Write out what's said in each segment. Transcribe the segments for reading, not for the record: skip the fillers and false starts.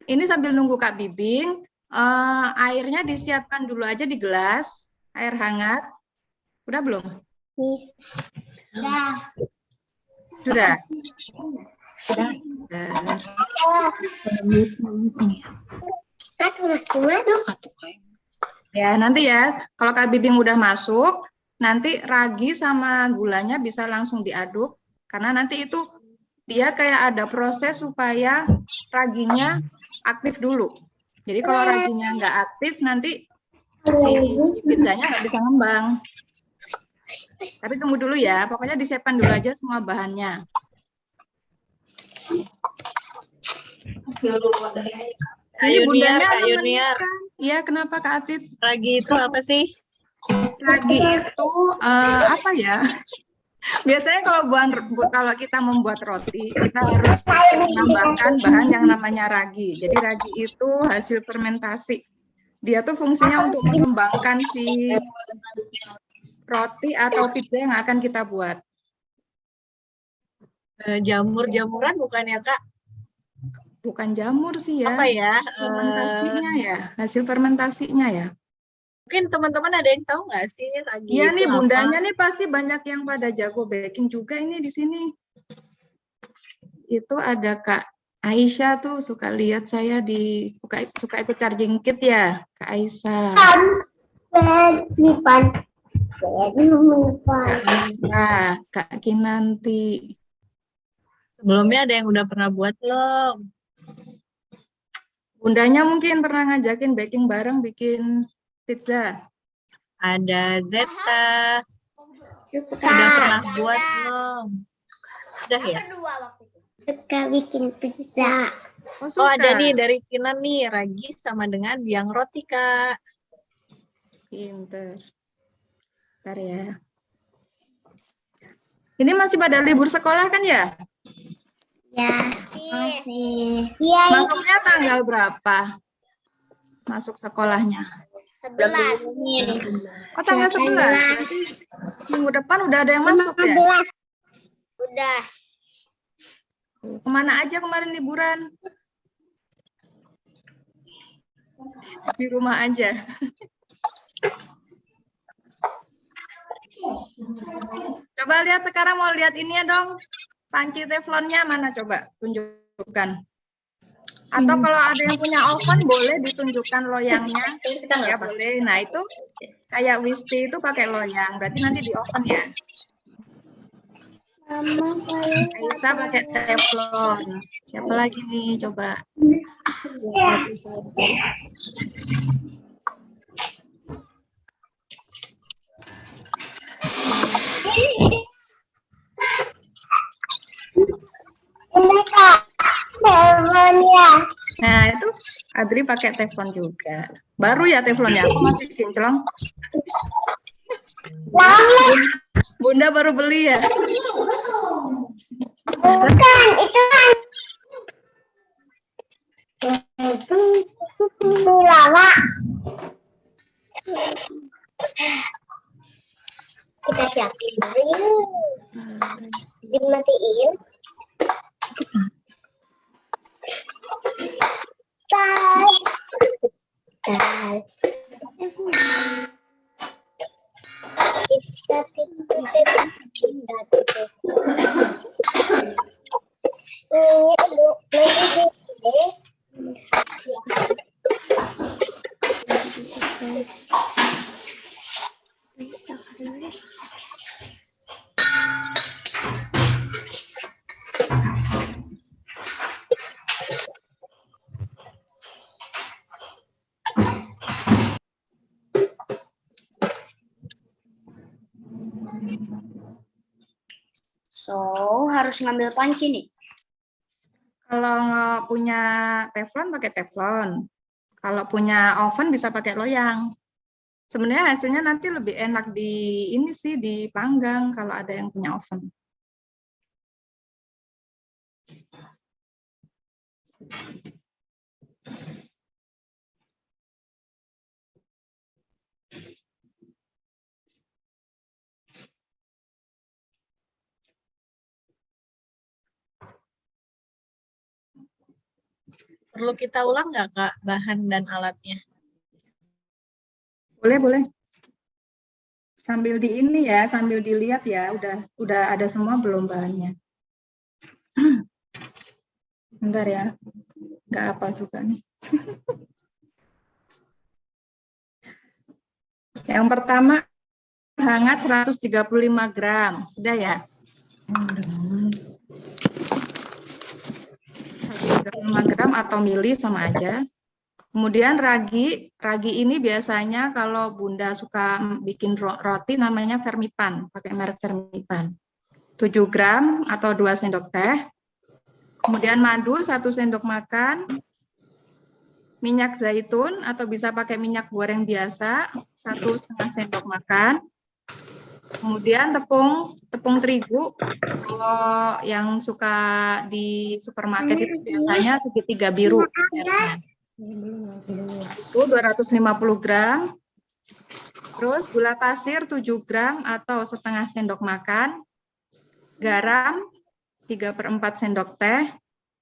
Ini sambil nunggu Kak Bibing, airnya disiapkan dulu aja di gelas, air hangat. Udah belum? Sudah. Sudah. Sudah. Ya, nanti ya, kalau Kak Bibing udah masuk, nanti ragi sama gulanya bisa langsung diaduk, karena nanti itu dia kayak ada proses supaya raginya aktif dulu. Jadi kalau raginya nggak aktif, nanti si pizzanya nggak bisa ngembang. Tapi tunggu dulu ya, pokoknya disiapkan dulu aja semua bahannya. Ini bundanya nemenin kan? Iya, kenapa Kak Atit? Ragi itu apa sih? Ragi itu apa ya? Biasanya kalau kita membuat roti, kita harus menambahkan bahan yang namanya ragi. Jadi ragi itu hasil fermentasi. Dia tuh fungsinya untuk mengembangkan si roti atau pizza yang akan kita buat. Jamur-jamuran bukan ya, Kak? Bukan jamur sih ya. Apa ya? Fermentasinya ya, hasil fermentasinya ya. Mungkin teman-teman ada yang tahu nggak sih ragi Iya itu nih, bundanya apa? nih pasti banyak yang pada jago baking juga ini di sini. Itu ada Kak Aisyah tuh suka lihat saya di suka ikut charging kit ya, Kak Aisyah. Kak Kinanti. Sebelumnya ada yang udah pernah buat belum? Bundanya mungkin pernah ngajakin baking bareng bikin pizza. Ada Zeta. Udah pernah buat belum? Udah ya? Suka bikin pizza. Oh, ada nih dari Kinan nih, ragi sama dengan biang roti, Kak. Pinter. Bentar ya. Ini masih pada libur sekolah kan ya? Ya, masih. Ya, masuknya tanggal berapa? Masuk sekolahnya? 11. Oh, tanggal 11. Berarti minggu depan udah ada yang masuk ya? Udah. Kemana aja kemarin liburan? Di rumah aja. Coba lihat sekarang, mau lihat ini ya dong. Panci teflonnya mana coba? Tunjukkan. Atau kalau ada yang punya oven boleh ditunjukkan loyangnya. Ya boleh. Nah itu kayak Wisti itu pakai loyang. Berarti nanti di oven ya. Aisyah pakai teflon. Siapa lagi nih? Coba. Nah itu Adri pakai teflon juga. Baru ya teflonnya. Aku masih kinclong. Bunda baru beli ya? Bukan, itu kan. Lama. Kita siapin dulu. Dimatiin. So, harus ngambil panci nih. Kalau nggak punya teflon, pakai teflon. Kalau punya oven bisa pakai loyang. Sebenarnya hasilnya nanti lebih enak di ini sih, dipanggang kalau ada yang punya oven. Perlu kita ulang nggak, Kak, bahan dan alatnya? Boleh, boleh. Sambil di ini ya, sambil dilihat ya, udah ada semua belum bahannya. Bentar ya, nggak apa juga nih. Yang pertama, hangat 135 gram. Udah ya? 135 gram atau mili sama aja. Kemudian ragi ini biasanya kalau Bunda suka bikin roti namanya Fermipan, pakai merek Fermipan. 7 gram atau 2 sendok teh. Kemudian madu 1 sendok makan. Minyak zaitun atau bisa pakai minyak goreng biasa 1,5 sendok makan. Kemudian tepung terigu, kalau yang suka di supermarket itu biasanya segitiga biru. Itu 250 gram. Terus gula pasir 7 gram atau setengah sendok makan. Garam 3/4 sendok teh.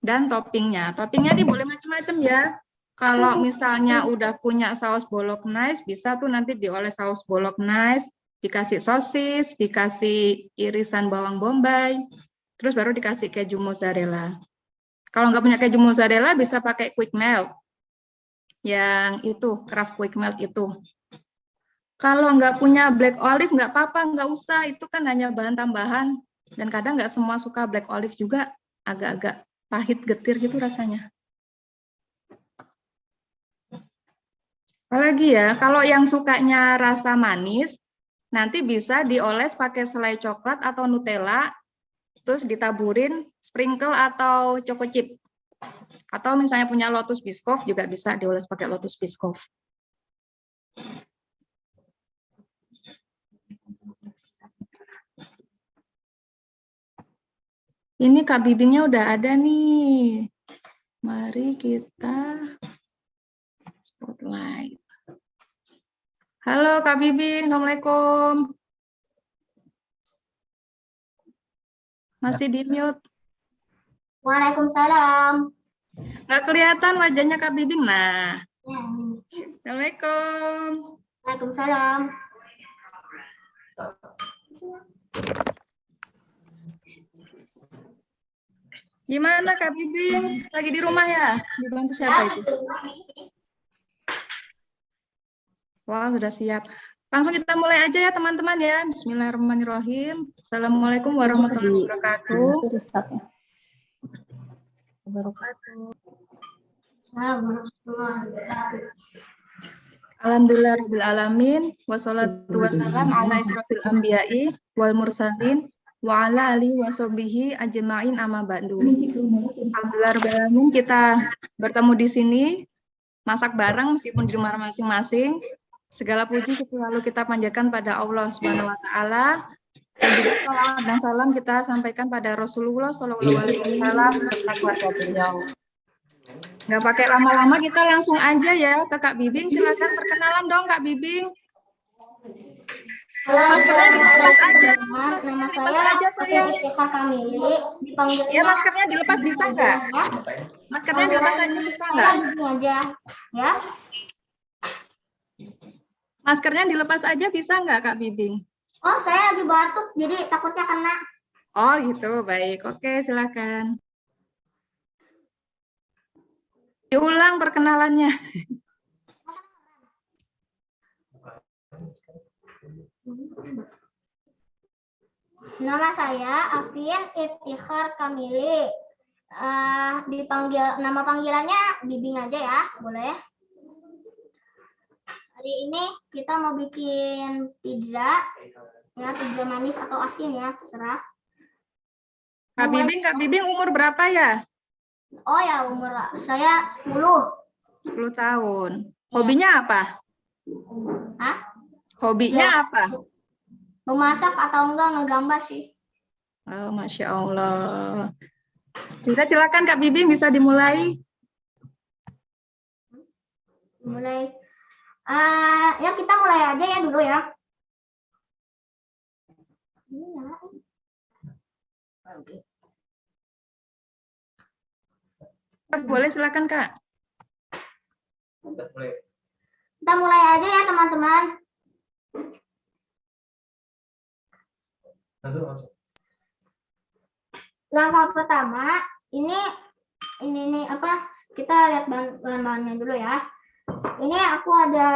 Dan toppingnya. Toppingnya ini boleh macam-macam ya. Kalau misalnya udah punya saus bolognese, bisa tuh nanti dioles saus bolognese, dikasih sosis, dikasih irisan bawang bombay, terus baru dikasih keju mozzarella. Kalau nggak punya keju mozzarella, bisa pakai quick melt. Yang itu, Kraft Quick Melt itu. Kalau nggak punya black olive, nggak apa-apa, nggak usah. Itu kan hanya bahan tambahan. Dan kadang nggak semua suka black olive juga, agak-agak pahit, getir gitu rasanya. Apalagi ya, kalau yang sukanya rasa manis, nanti bisa dioles pakai selai coklat atau Nutella, terus ditaburin sprinkle atau choco chip. Atau misalnya punya Lotus Biscoff juga bisa dioles pakai Lotus Biscoff. Ini Kak Bibingnya udah ada nih. Mari kita spotlight. Halo Kak Bibing, Assalamualaikum. Masih di mute. Waalaikumsalam. Nggak kelihatan wajahnya Kak Bibing. Nah. Assalamualaikum. Waalaikumsalam. Gimana Kak Bibing? Lagi di rumah ya? Dibantu siapa itu? Wah, sudah siap. Langsung kita mulai aja ya teman-teman ya. Bismillahirrahmanirrahim. Assalamualaikum warahmatullahi wabarakatuh. Alhamdulillahirrahmanirrahim. Wassalatu wassalam ala israfil anbiya'i wal mursalin wa ala alihi wa sahbihi ajma'in amma ba'du. Alhamdulillahirrahmanirrahim, kita bertemu di sini masak bareng meskipun di rumah masing-masing. Segala puji selalu kita panjatkan pada Allah Subhanahu wa taala. Dan juga salawat dan salam kita sampaikan pada Rasulullah Shallallahu alaihi wasallam serta keluarga beliau. Nggak pakai lama-lama, kita langsung aja ya ke Kak Bibing. Silakan perkenalan dong Kak Bibing. Maskernya dilepas aja. Nama Dilepas aja saya. Ya, maskernya dilepas bisa nggak? Maskernya dilepas aja bisa nggak? aja, ya. Maskernya dilepas aja bisa nggak Kak Bibing? Oh, saya lagi batuk, jadi takutnya kena. Oh gitu, baik. Oke, silakan. Diulang perkenalannya. Nama saya Afin Iftikhar Kamili. Dipanggil nama panggilannya Bibing aja ya, boleh? Hari ini kita mau bikin pizza, ya pizza manis atau asin ya, terserah. Kak Bibing umur berapa ya? Oh ya, umur saya 10. 10 tahun. Hobinya apa? Hah? Hobinya apa? Memasak atau enggak ngegambar sih. Oh, Masya Allah. Kita silakan Kak Bibing, bisa dimulai. Mulai. Ya kita mulai aja ya dulu ya. Boleh silakan Kak. Kita mulai aja ya teman-teman. Langkah pertama, ini apa? Kita lihat bahan-bahannya dulu ya. Ini aku ada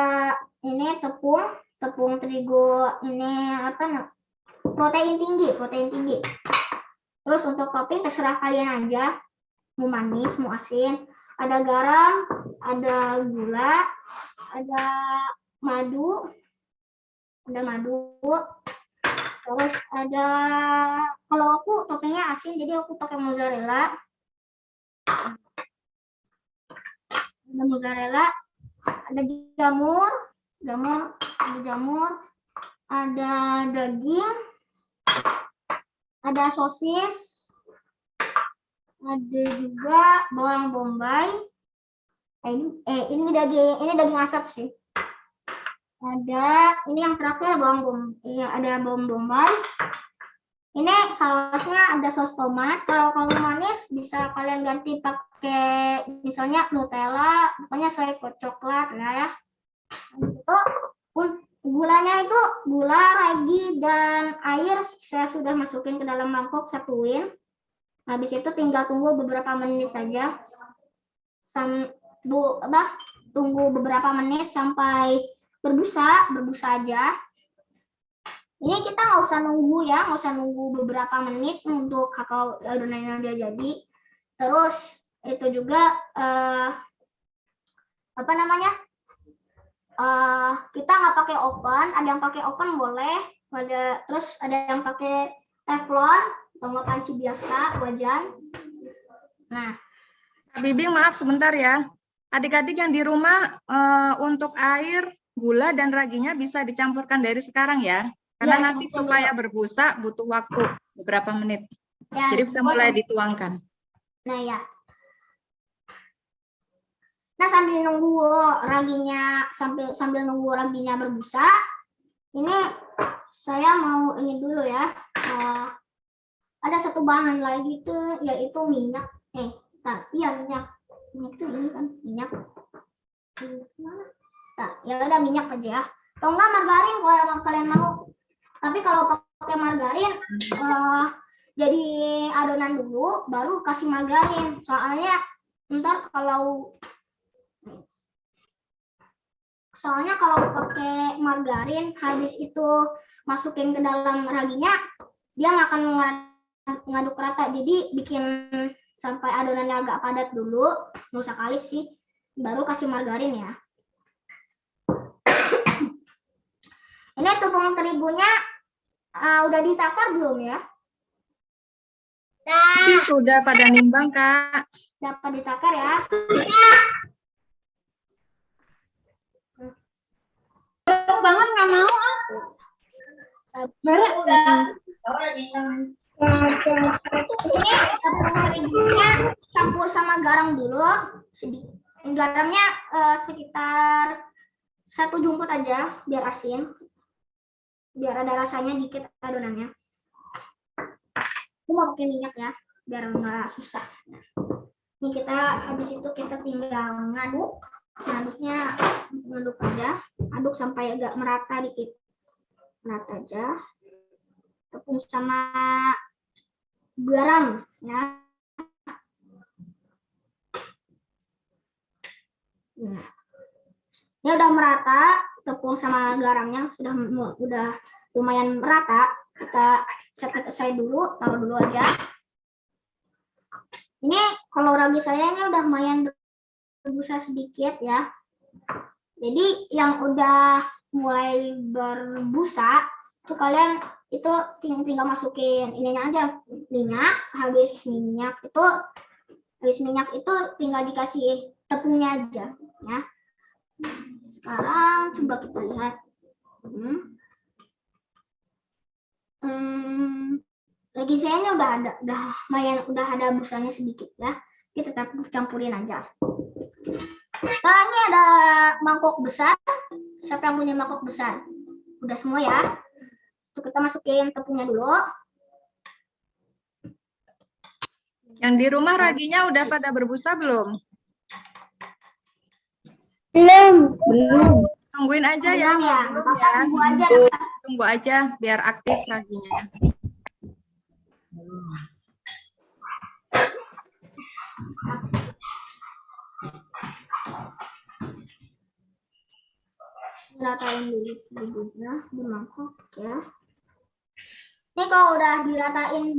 ini tepung terigu ini apa? Protein tinggi. Terus untuk topping terserah kalian aja, mau manis, mau asin. Ada garam, ada gula, ada madu, terus ada, kalau aku toppingnya asin jadi aku pakai mozzarella. Ada mozzarella, ada jamur, ada daging, ada sosis, ada juga bawang bombay. Ini daging asap sih. Ada ini yang terakhir ada bawang bombay. Ini sausnya ada saus tomat. Kalau manis bisa kalian ganti pakai misalnya Nutella, pokoknya saya coklat ya. Itu gulanya itu gula, ragi, dan air saya sudah masukin ke dalam mangkok, satuin. Habis itu tinggal tunggu beberapa menit saja. Tunggu beberapa menit sampai berbusa aja. Ini kita nggak usah nunggu beberapa menit untuk kakao adonannya udah jadi. Terus itu juga apa namanya? Kita nggak pakai oven, ada yang pakai oven boleh, terus ada yang pakai teflon atau nggak panci biasa wajan. Nah, Kak Bibing, maaf sebentar ya. Adik-adik yang di rumah untuk air, gula dan raginya bisa dicampurkan dari sekarang ya. Karena ya, nanti supaya berbusa butuh waktu beberapa menit. ya, Jadi bisa mulai dituangkan. Nah ya. Nah sambil nunggu raginya berbusa, ini saya mau ini dulu ya. Ada satu bahan lagi tuh yaitu minyak. Minyak itu ini kan minyak. Nah, ya udah minyak aja ya. Atau enggak margarin kalau kalian mau. Tapi kalau pakai margarin jadi adonan dulu baru kasih margarin. Soalnya kalau pakai margarin habis itu masukin ke dalam raginya, dia nggak akan ngaduk rata. Jadi bikin sampai adonannya agak padat dulu, nggak usah kalis sih, baru kasih margarin ya. Ini tepung terigunya udah ditakar belum ya? Sudah pada nimbang, Kak. Dapat ditakar ya. Banget nggak mau Ini tepung terigunya campur sama garam dulu. Garamnya sekitar 1 jumput aja biar asin. Biar ada rasanya dikit adonannya. Aku mau pakai minyak ya, biar nggak susah. Ini habis itu kita tinggal ngaduknya ngaduk aja, aduk sampai agak merata dikit, merata aja. Tepung sama garam ya. Nah, ini udah merata, tepung sama garamnya udah lumayan merata. Kita set aside dulu, taruh dulu aja. Ini kalau ragi saya ini udah lumayan berbusa sedikit ya. Jadi yang udah mulai berbusa itu kalian itu tinggal masukin ininya aja, minyak. Habis minyak itu tinggal dikasih tepungnya aja ya. Sekarang coba kita lihat. Ragi saya ini udah ada busanya sedikit ya. Kita tetap campurin aja. Nah, ini ada mangkok besar. Siapa yang punya mangkok besar? Udah semua ya. Itu kita masukin tepungnya dulu. Yang di rumah raginya udah pada berbusa belum? Belum. Tungguin aja ya, Belum ya. belum Bapak ya. tunggu aja. Tunggu aja biar aktif raginya. Ratain dulu bibitnya di mangkok ya. Ini kalau udah diratain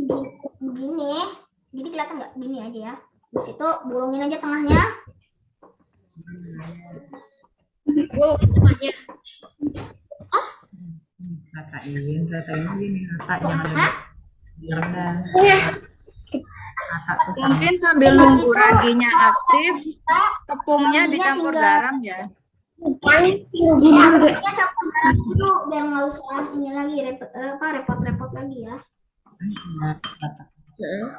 begini, jadi kelihatan nggak? Gini aja ya. Terus itu bolongin aja tengahnya. Ratain gini, rata jangan Hah? rendah. Rata tuh Mungkin sambil nunggu raginya aktif, tepungnya dicampur garam ya. Harusnya campur garam dulu biar nggak usah ini lagi repot-repot lagi ya. rata.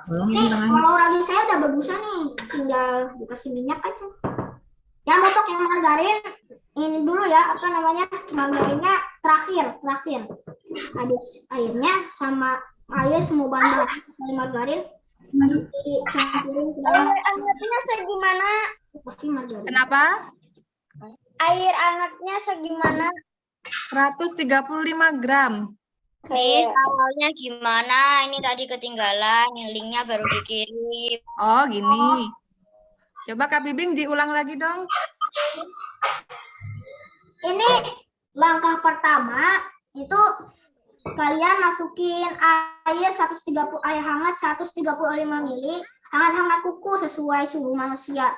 Bolongin Nih, tangannya. kalau ragi saya udah berbusa nih, tinggal dikasih minyak aja. Yang untuk yang margarin ini dulu ya, apa namanya, margarinnya terakhir. Habis airnya sama air semua bahan dari margarin dicampurin ke dalam. Angetnya segimana? Pasti margarin. Kenapa? Air angetnya segimana? 135 gram. Min, awalnya gimana? Ini tadi ketinggalan, linknya baru dikirim. Oh, gini. Coba Kak Bibing diulang lagi dong. Ini langkah pertama itu kalian masukin air 130 air hangat 135 ml, hangat-hangat kuku sesuai suhu manusia.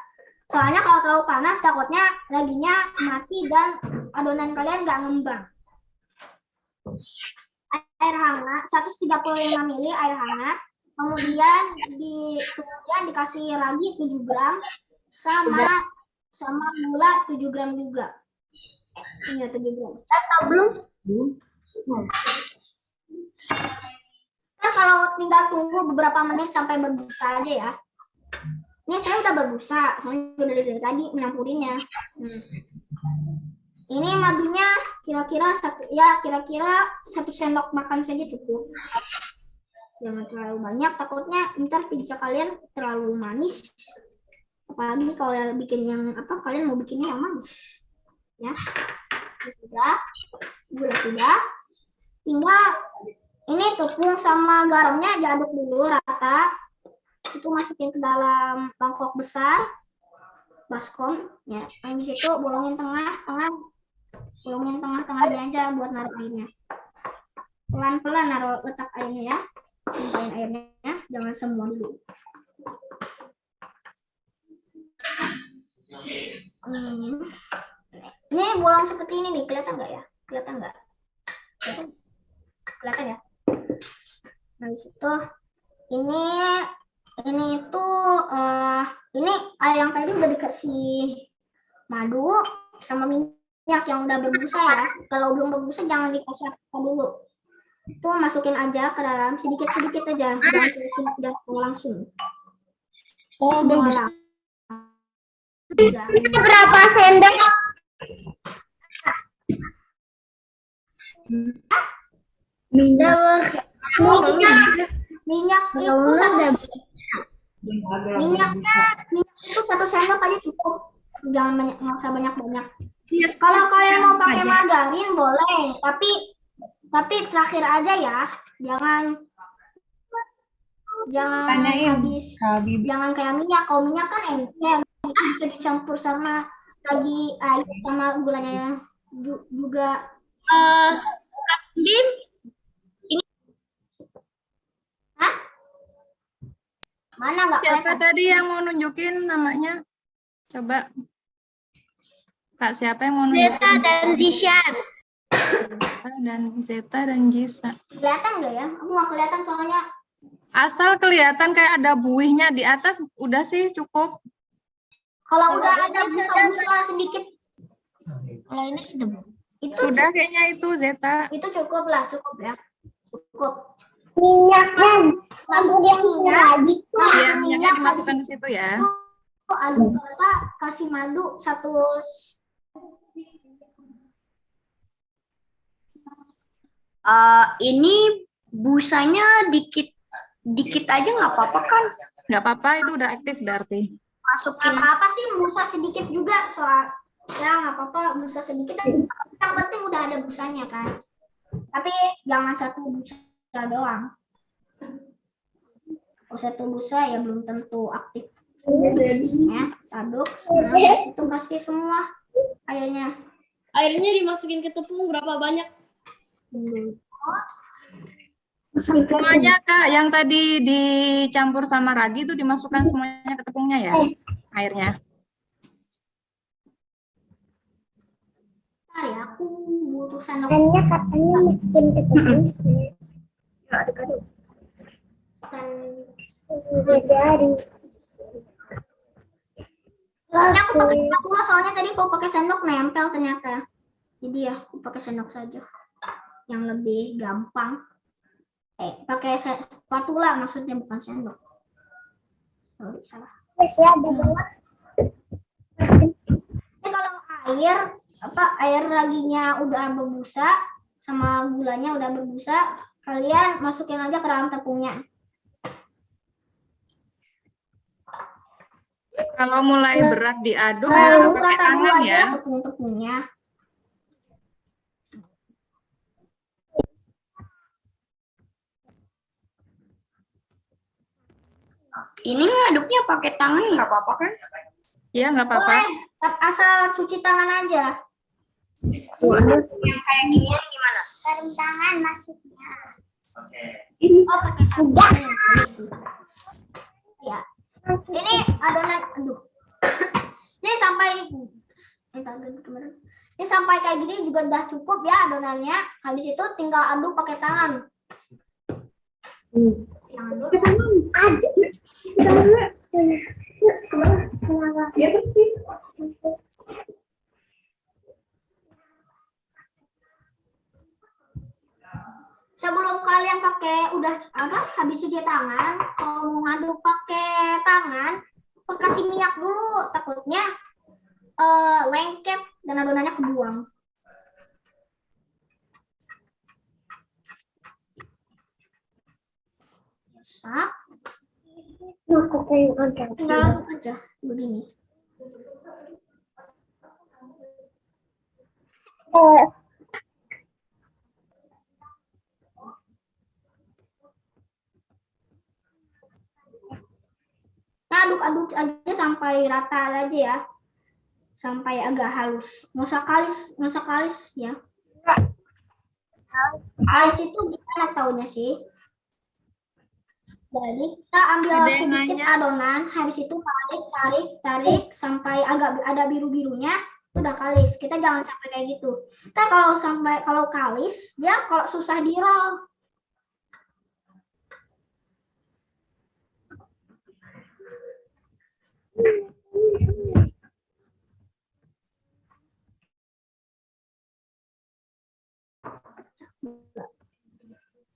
Soalnya kalau terlalu panas takutnya raginya mati dan adonan kalian nggak ngembang. Air hangat 135 ml air hangat, kemudian dikasih ragi 7 gram sama gula 7 gram juga. Iya 7 gram. Atau belum? Kan kalau tinggal tunggu beberapa menit sampai berbusa aja ya. Ini saya udah berbusa, soalnya udah dari tadi menyampurinnya. Ini madunya kira-kira 1 sendok makan saja cukup. Jangan terlalu banyak, takutnya ntar pizza kalian terlalu manis. Apalagi kalau bikin yang kalian mau bikinnya yang manis. Ya. Gula sudah. Tinggal ini tepung sama garamnya diaduk dulu rata. Itu masukin ke dalam mangkok besar, baskom. Ya. Habis itu bolongin tengah-tengahnya aja buat naruh airnya. Pelan-pelan letak airnya ya. Timpain airnya, jangan semua dulu. Ini bolong seperti ini nih, kelihatan nggak ya? Kelihatan nggak? Kelihatan ya? Nah, itu ini air yang tadi udah dikasih madu sama minyak yang udah berbusa ya. Kalau belum berbusa jangan dikasih apa dulu. Itu masukin aja ke dalam sedikit-sedikit aja, jangan langsung. Oh, bagus. Berapa sendok? Minyak itu 1 sendok aja cukup, jangan banyak, nggak usah banyak. Kalau kalian mau pakai margarin boleh, tapi terakhir aja ya, jangan habis, jangan kayak minyak. Kalau minyak kan enak, bisa dicampur sama lagi air sama gulanya juga. Mana nggak Siapa kelihatan? tadi yang mau nunjukin namanya? Coba. Kak, siapa yang mau nunjukin? Zeta dan Zishan. Zeta dan Jisa. Kelihatan nggak ya? Aku nggak kelihatan soalnya. Asal kelihatan kayak ada buihnya di atas, udah sih cukup. Kalau udah ada busa-busa sedikit, Kalau ini sudah itu Sudah kayaknya itu Zeta. itu cukup lah, cukup ya. Cukup. minyaknya Masukin minyak. Iya, minyaknya dimasukkan ke situ ya. Aduk rata, kasih madu 1. ini busanya dikit aja nggak apa-apa kan? Nggak apa-apa, itu udah aktif berarti. Masukin Apa sih busa sedikit juga Ya nggak apa-apa, busa sedikit. Yang penting udah ada busanya kan. Tapi jangan satu busa doang. Kalau satu busa ya belum tentu aktif. Ya, aduk. Nah, itu kasih semua airnya. Airnya dimasukin ke tepung berapa banyak? Semuanya Kak, yang tadi dicampur sama ragi itu dimasukkan semuanya ke tepungnya ya, airnya. Bentar ya, aku butuh sendok. Katanya masukin ke tepung. Dari. Ini aku pakai spatula soalnya tadi aku pakai sendok nempel ternyata. Jadi ya aku pakai sendok saja. Yang lebih gampang. Pakai spatula maksudnya bukan sendok. Sorry, salah. Yes, ya, ada banget. Ini kalau air raginya udah berbusa sama gulanya udah berbusa, kalian masukin aja ke dalam tepungnya. Kalau mulai berat diaduk Nah, bisa rata pakai dulu tangan aja ya. tepung-tepungnya. Ini ngaduknya pakai tangan nggak apa-apa kan? Iya, nggak apa-apa. Boleh, asal cuci tangan aja. Yang kayak ginian gimana? Sarung tangan maksudnya. Oh, pakai sabun. Ya. Ini adonan, aduh. Ini sampai ini sampai kayak gini juga udah cukup ya adonannya. Habis itu tinggal aduk pakai tangan. Tangan dulu. Sebelum kalian pakai habis cuci tangan, kalau mau ngaduk pakai tangan, kasih minyak dulu, takutnya lengket dan adonannya kebuang. Masak, tinggal aduk aja begini. Nah, aduk-aduk aja sampai rata aja ya. Sampai agak halus. Nggak usah kalis ya. Kalis itu gimana taunya sih? Jadi kita ambil Ada yang sedikit nanya. adonan, habis itu tarik sampai agak ada biru-birunya, udah kalis. Kita jangan sampai kayak gitu. Kita kalau kalis, dia kalau susah di-roll.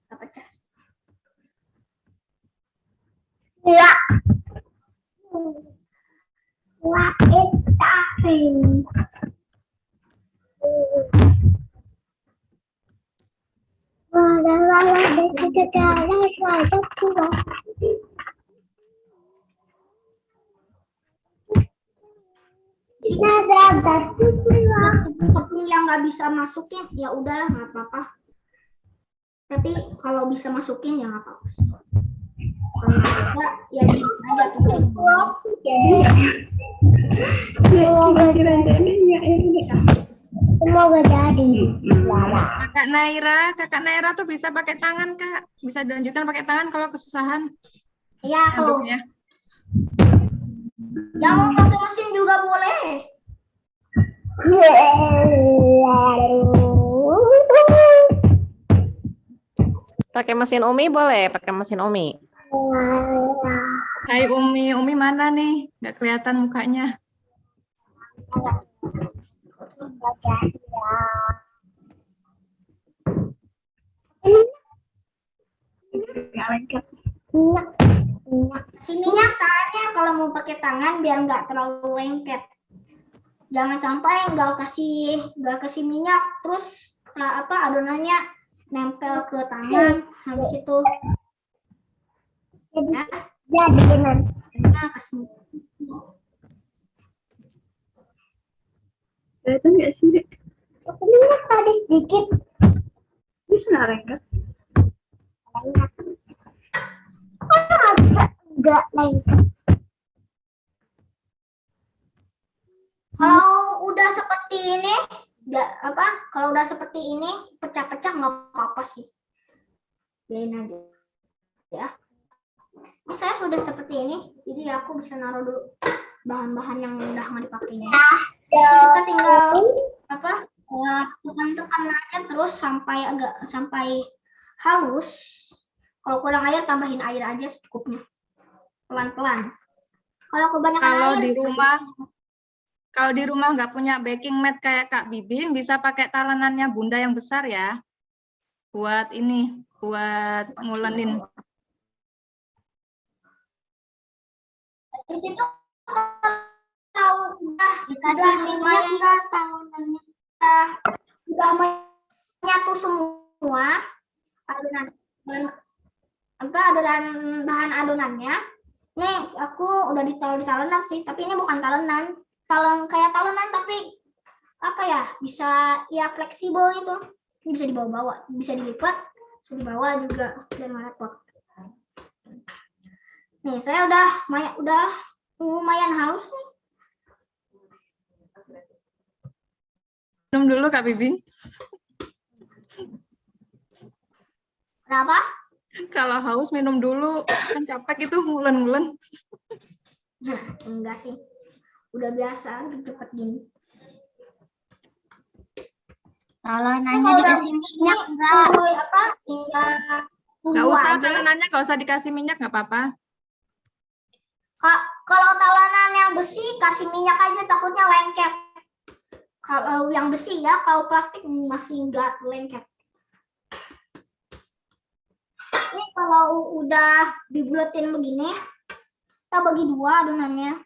Nggak pecah. Ya. What is happening? Tepung yang nggak bisa masukin ya udahlah nggak apa-apa. Tapi kalau bisa masukin ya nggak apa-apa. Kalau nggak bisa ya diam aja tuh. Semoga jadi. Kakak Naira tuh bisa pakai tangan Kak. Bisa dilanjutkan pakai tangan kalau kesusahan Iya tuh. aduknya. Yang mau pakai mesin juga boleh. Pakai mesin Umi boleh, pakai mesin Umi. Hai Umi mana nih? Nggak kelihatan mukanya. Si minyak tangannya kalau mau pakai tangan biar nggak terlalu lengket. Jangan sampai nggak kasih minyak terus adonannya nempel ke tangan habis itu Jadi nanti. kasih Kelihatan nggak sih, Dek? Aku lihat tadi sedikit. Bisa nggak lengket? Enggak lengket. Kalau udah seperti ini, nggak apa? Kalau udah seperti ini, pecah-pecah nggak apa-apa sih. Biarin aja. Ya. Ini saya sudah seperti ini, jadi aku bisa naruh dulu bahan-bahan yang udah nggak dipakainya. Kita tinggal apa? Tekan-tekan aja terus sampai halus. Kalau kurang air, tambahin air aja secukupnya. Pelan-pelan. Kalau kebanyakan air, Kalau di rumah nggak punya baking mat kayak Kak Bibing, bisa pakai talenannya Bunda yang besar ya. Buat ini, buat ngulenin. di situ kalau udah Dikasih minyak nggak talonannya? udah menyatu semua adonan bahan adonannya. Nih aku udah ditaruh di talenan sih, tapi ini bukan talenan. Kayak talenan tapi apa ya, bisa ya fleksibel itu. Ini bisa dibawa-bawa, bisa dilipat, bisa dibawa juga dan repot. Nih saya udah lumayan halus nih. Minum dulu Kak Bibing. Kenapa? Kalau haus minum dulu, kan capek itu ngulen-ngulen. Nah, enggak sih. Udah biasa cepet gini. Kalau nanya dikasih minyak nggak? Apa? Tinggal Nggak usah talenannya, nggak usah dikasih minyak, nggak apa-apa. Kalau talenan yang besi kasih minyak aja, takutnya lengket. Kalau yang besi ya, kalau plastik masih nggak lengket. Ini kalau udah dibulatin begini, kita bagi dua adonannya.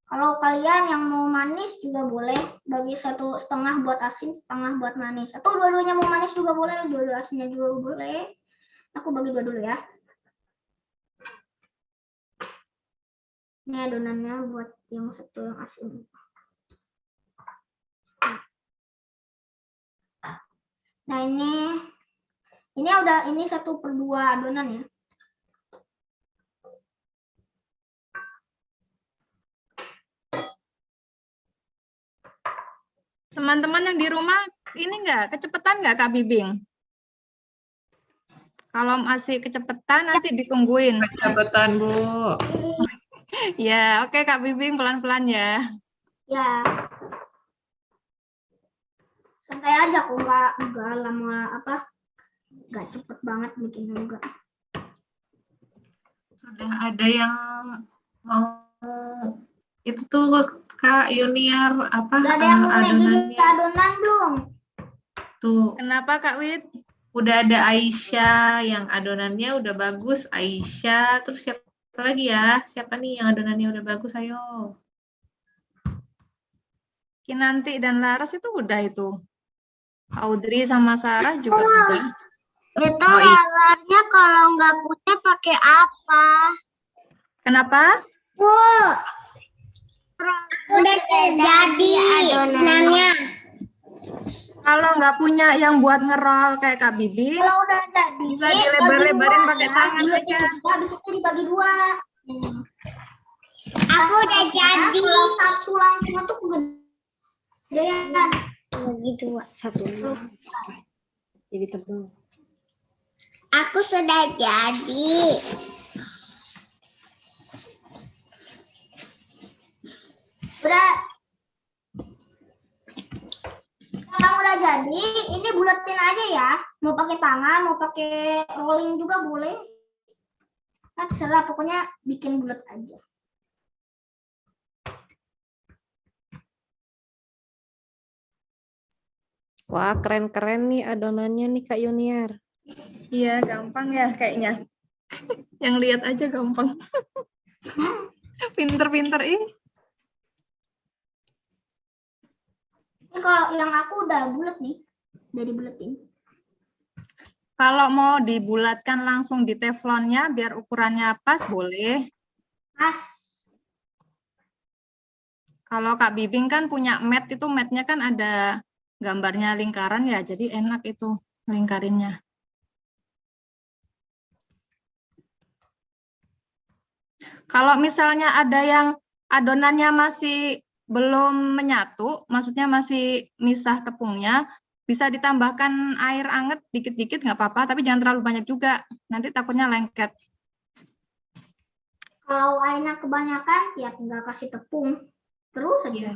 Kalau kalian yang mau manis juga boleh, bagi 1,5 buat asin, 1,5 buat manis. Atau dua-duanya mau manis juga boleh, dua-dua asinnya juga boleh. Aku bagi dua dulu ya. Ini adonannya buat yang satu yang asin. Nah ini udah 1/2 adonan ya. Teman-teman yang di rumah, ini nggak kecepatan nggak Kak Bibing? Kalau masih kecepatan nanti ditungguin. Kecepatan, Bu. Ya, oke Kak Bibing, pelan-pelan ya. Ya. Santai aja kok, nggak lama nggak cepet banget bikin juga. Sudah ada yang mau itu tuh Kak Yuniar apa Udah ada yang mulai jadi adonannya adonan belum? tuh. Kenapa Kak Wid? Udah ada Aisyah yang adonannya udah bagus. Aisyah, terus siapa lagi ya? Siapa nih yang adonannya udah bagus? Ayo. Kinanti dan Laras itu udah itu. Audrey sama Sarah juga udah. Itu lalarnya kalau nggak punya pakai apa? Kenapa? Bu, udah jadi adonannya. Kalau nggak punya yang buat ngerol kayak Kak Bibing, Kalau udah jadi, bisa dilebar-lebarin pakai tangan aja. Habis itu dibagi dua. Aku udah jadi. Kalau satu langsung itu kegedean. Bagi dua, satu. Jadi tebal. Aku sudah jadi. Udah. Kalau udah jadi, ini bulatin aja ya. Mau pakai tangan, mau pakai rolling juga boleh. Nah, terserah, pokoknya bikin bulat aja. Wah, keren-keren nih adonannya nih Kak Yuniar. Iya, gampang ya kayaknya. Yang lihat aja gampang. Pinter-pinter ih. Ini kalau yang aku udah bulat nih, udah dibulatin. Kalau mau dibulatkan langsung di teflonnya biar ukurannya pas boleh. Pas. Kalau Kak Bibing kan punya mat itu, matnya kan ada gambarnya lingkaran ya, jadi enak itu lingkarinnya. Kalau misalnya ada yang adonannya masih belum menyatu, maksudnya masih misah tepungnya, bisa ditambahkan air anget dikit-dikit nggak apa-apa, tapi jangan terlalu banyak juga, nanti takutnya lengket. Kalau airnya kebanyakan, ya tinggal kasih tepung. Terus aja.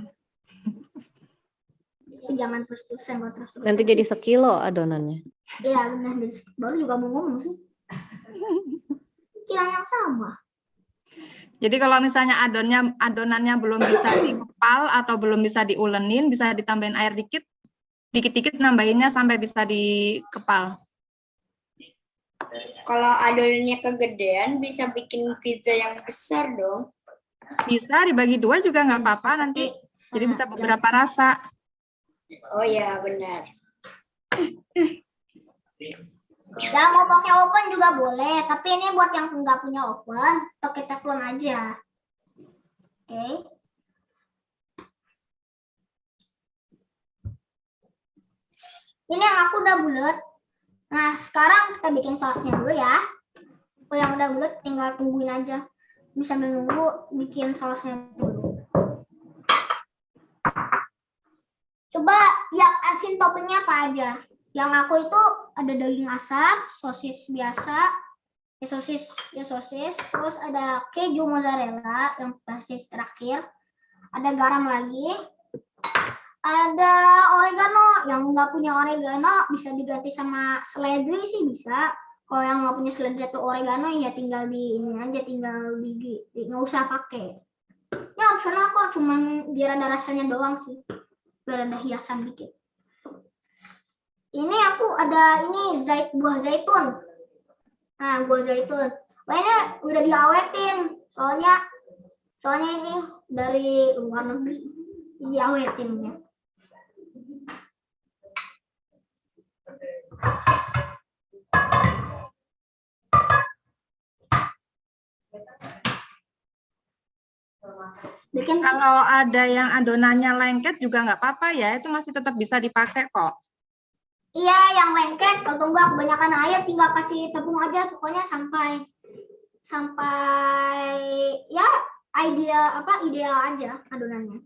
Jangan terus-terusan, terus. Nanti jadi sekilo adonannya. Iya, benar. Baru juga mau ngomong sih. Kira yang sama. Jadi kalau misalnya adonannya belum bisa dikepal atau belum bisa diulenin, bisa ditambahin air dikit-dikit nambahinnya sampai bisa dikepal. Kalau adonannya kegedean bisa bikin pizza yang besar dong. Bisa dibagi 2 juga nggak apa-apa nanti. Jadi bisa beberapa rasa. Oh ya, benar. Ya mau pakai oven juga boleh, tapi ini buat yang nggak punya oven, pakai teflon aja. Oke. Ini yang aku udah bulat. Nah, sekarang kita bikin sausnya dulu ya. Kalau yang udah bulat tinggal tungguin aja. Bisa menunggu bikin sausnya dulu. Coba yang asin toppingnya apa aja? Yang aku itu ada daging asap, sosis biasa, sosis, terus ada keju mozzarella yang pasti terakhir, ada garam lagi, ada oregano. Yang nggak punya oregano bisa diganti sama seledri sih bisa. Kalau yang nggak punya seledri atau oregano ya tinggal di ini aja, tinggal nggak usah pakai. Ya opsional kok, cuman biar ada rasanya doang sih, biar ada hiasan dikit. Ini aku ada ini buah zaitun. Nah, buah zaitun. Wah, ini udah diawetin. Soalnya ini dari luar negeri. Diawetinnya. Kalau ada yang adonannya lengket juga nggak apa-apa ya, itu masih tetap bisa dipakai kok. Iya, yang lengket kalau nggak kebanyakan air tinggal kasih tepung aja, pokoknya sampai ya ideal aja adonannya.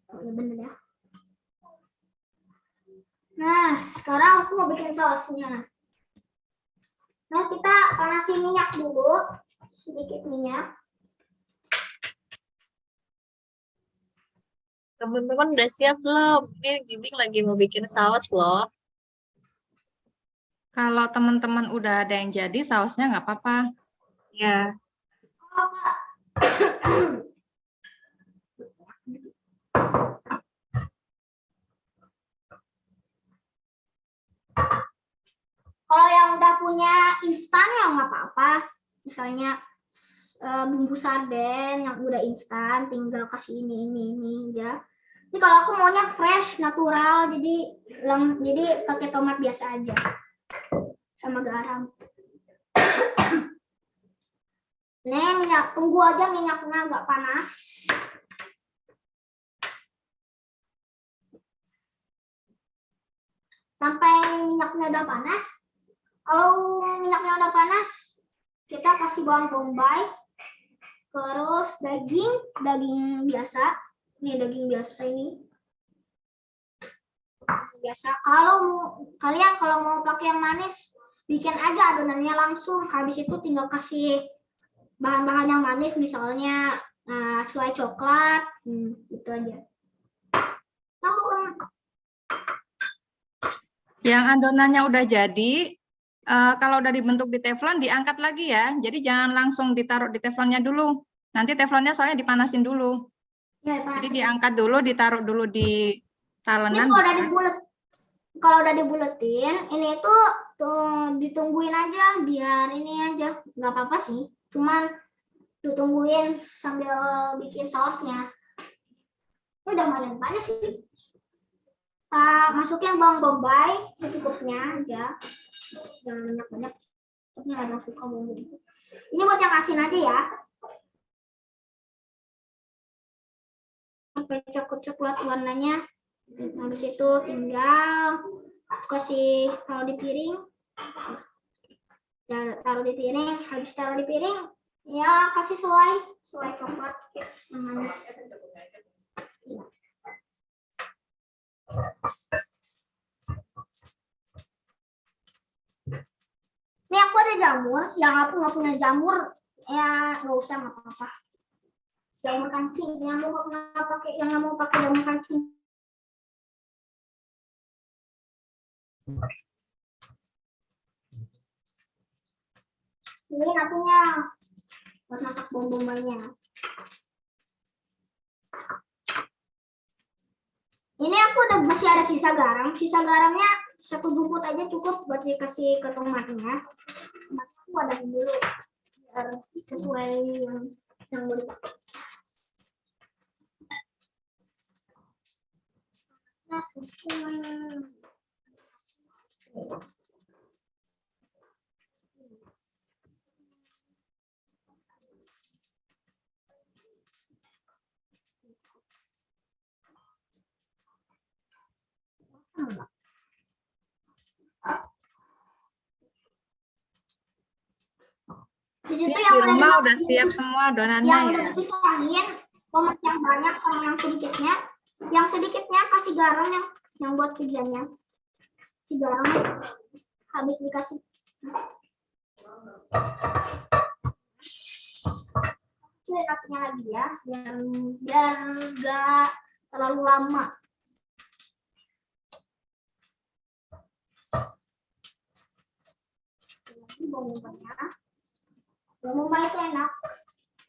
Oh, ya bener ya. Nah, sekarang aku mau bikin sausnya. Nah, kita panasin minyak dulu, sedikit minyak. Teman-teman udah siap belum? Ini Bibing lagi mau bikin saus loh. Kalau teman-teman udah ada yang jadi, sausnya nggak apa-apa. Ya. Kalau yang udah punya instan ya nggak apa-apa. Misalnya bumbu sarden yang udah instan, tinggal kasih ini aja. Ini kalau aku maunya fresh, natural, jadi pakai tomat biasa aja sama garam. Nih minyak, tunggu aja minyaknya agak panas. Sampai minyaknya udah panas. Kalau minyaknya udah panas, kita kasih bawang bombay, terus daging biasa. Ini daging biasa ini. Biasa. Kalian kalau mau pakai yang manis, bikin aja adonannya langsung. Habis itu tinggal kasih bahan-bahan yang manis, misalnya selai coklat, gitu aja. Yang adonannya udah jadi, kalau udah dibentuk di teflon, diangkat lagi ya. Jadi jangan langsung ditaruh di teflonnya dulu. Nanti teflonnya soalnya dipanasin dulu. Ya, jadi diangkat dulu, ditaruh dulu di talenan. Ini kalau udah dibuletin, ini tuh ditungguin aja, biar ini aja, nggak apa-apa sih. Cuman ditungguin sambil bikin sausnya. Ini udah lumayan banyak sih. Masukin bawang bombay secukupnya aja. Jangan banyak-banyak. Tapi ada suka bumbu gitu. Ini buat yang asin aja ya. Sampai coklat warnanya. Habis itu tinggal kasih taruh di piring. Taruh di piring. Habis taruh di piring, ya kasih selai coklat yang manis. Ini aku ada jamur, yang aku nggak punya jamur, ya nggak usah nggak apa-apa. Jamur kancing, yang nggak mau pakai jamur kancing. Ini akunya buat masak bombay-nya. Ini aku masih ada sisa garam. Sisa garamnya 1 bungkus aja cukup buat dikasih ke tomatnya. Aku ada dulu biar sesuai yang mau dipakai. Di situ Di yang rumah udah siap semua adonannya yang ya. udah dipisahin, tomat yang banyak sama yang sedikitnya. Yang sedikitnya kasih garam yang buat pizzanya. Si garam habis dikasih. Kecilin apinya lagi ya, biar nggak terlalu lama. Ini bawang bombay. Bawang bombay itu enak,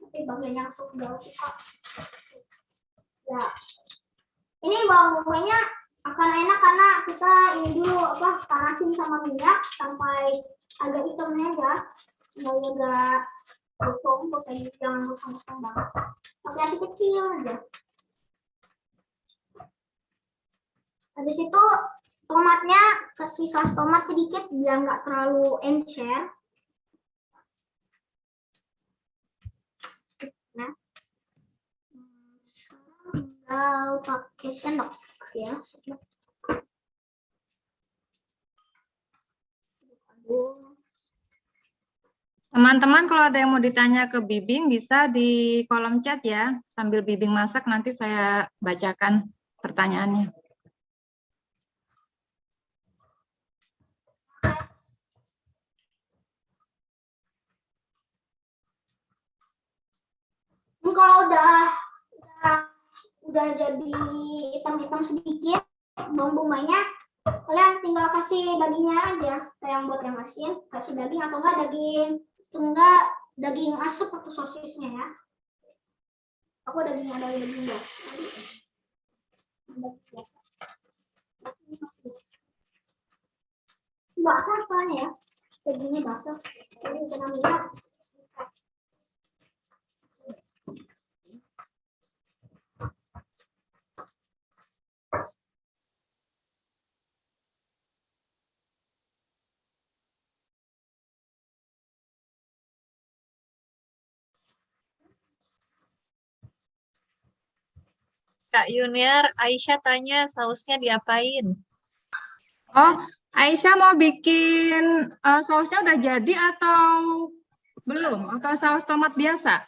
tapi bagian yang suka ya. Ini bawang bombaynya akan enak karena kita ini dulu panasin sama minyak sampai agak hitamnya aja, agak gosong, jangan gosong-gosong banget, pakai api kecil aja. Habis itu tomatnya kasih saus tomat sedikit biar nggak terlalu encer. Nah, tinggal pakai sendok ya. Teman-teman kalau ada yang mau ditanya ke Bibing bisa di kolom chat ya. Sambil Bibing masak nanti saya bacakan pertanyaannya. Ini kalau udah jadi hitam-hitam sedikit bawang bombay-nya, kalian tinggal kasih dagingnya aja. Yang buat yang asin kasih daging atau enggak daging asap atau sosisnya ya. Aku dagingnya dari daging ya. Basah soalnya ya, dagingnya basah. Jadi kena minyak. Kak Yuniar, Aisyah tanya sausnya diapain? Oh, Aisyah mau bikin sausnya udah jadi atau belum? Atau saus tomat biasa?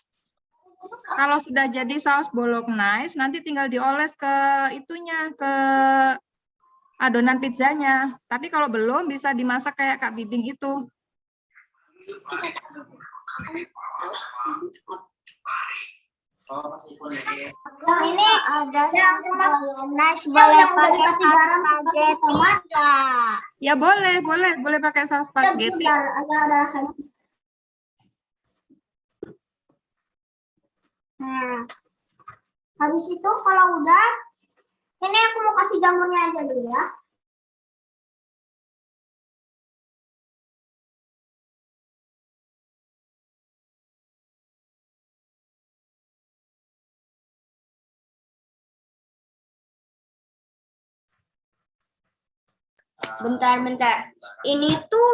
Kalau sudah jadi saus bolognese, nanti tinggal dioles ke itunya, ke adonan pizzanya. Tapi kalau belum, bisa dimasak kayak Kak Bibing itu. Yang ini Ada yang bolognese boleh boleh pakai kasih garam spaghetti enggak? Ya boleh pakai saus spaghetti. agak ada rasanya. Nah, habis itu kalau udah, ini aku mau kasih jamurnya aja dulu ya. Bentar. Ini tuh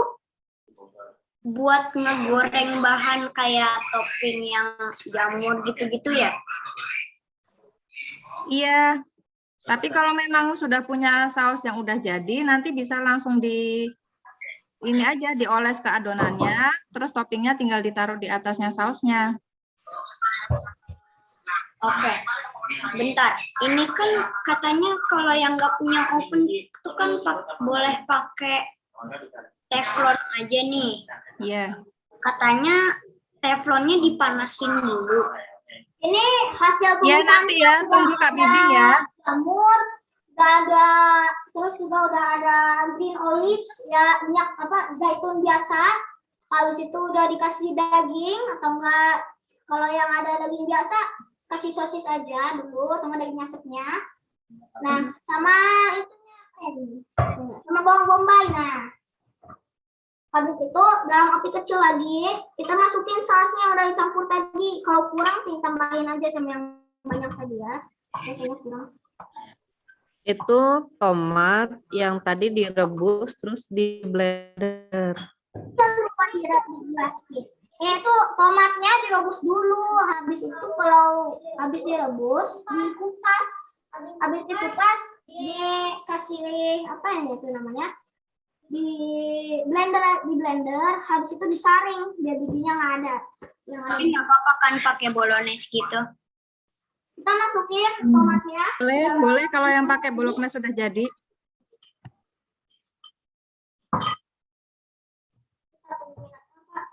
buat ngegoreng bahan kayak topping yang jamur gitu-gitu ya? Iya. Tapi kalau memang sudah punya saus yang udah jadi, nanti bisa langsung ini aja dioles ke adonannya, terus toppingnya tinggal ditaruh di atasnya sausnya. Oke. Bentar, ini kan katanya kalau yang nggak punya oven itu kan boleh pakai teflon aja nih. Iya. Katanya teflonnya dipanasin dulu. Ini hasil Ya tulisan nanti ya, tunggu Kak Bibing ya. jamur, udah ada, terus juga udah ada green olives, ya minyak zaitun biasa. Habis itu udah dikasih daging atau enggak, kalau yang ada daging biasa kasih sosis aja dulu, atau enggak daging nyasepnya. Nah, sama sama bawang bombay. Nah, habis itu dalam api kecil lagi kita masukin sausnya yang udah dicampur tadi. Kalau kurang tinggal tambahin aja sama yang banyak tadi ya. Kayaknya kurang. Itu tomat yang tadi direbus terus di blender. Jangan lupa dijelasin. Itu tomatnya direbus dulu. Habis itu kalau habis direbus dikupas. Habis dikupas dikasih apa yang itu namanya? Di blender, habis itu disaring biar bijinya nggak ada. Tapi nggak apa-apa kan pakai bolognese gitu. Kita masukin tomatnya. Boleh kalau yang pakai bolognese sudah jadi.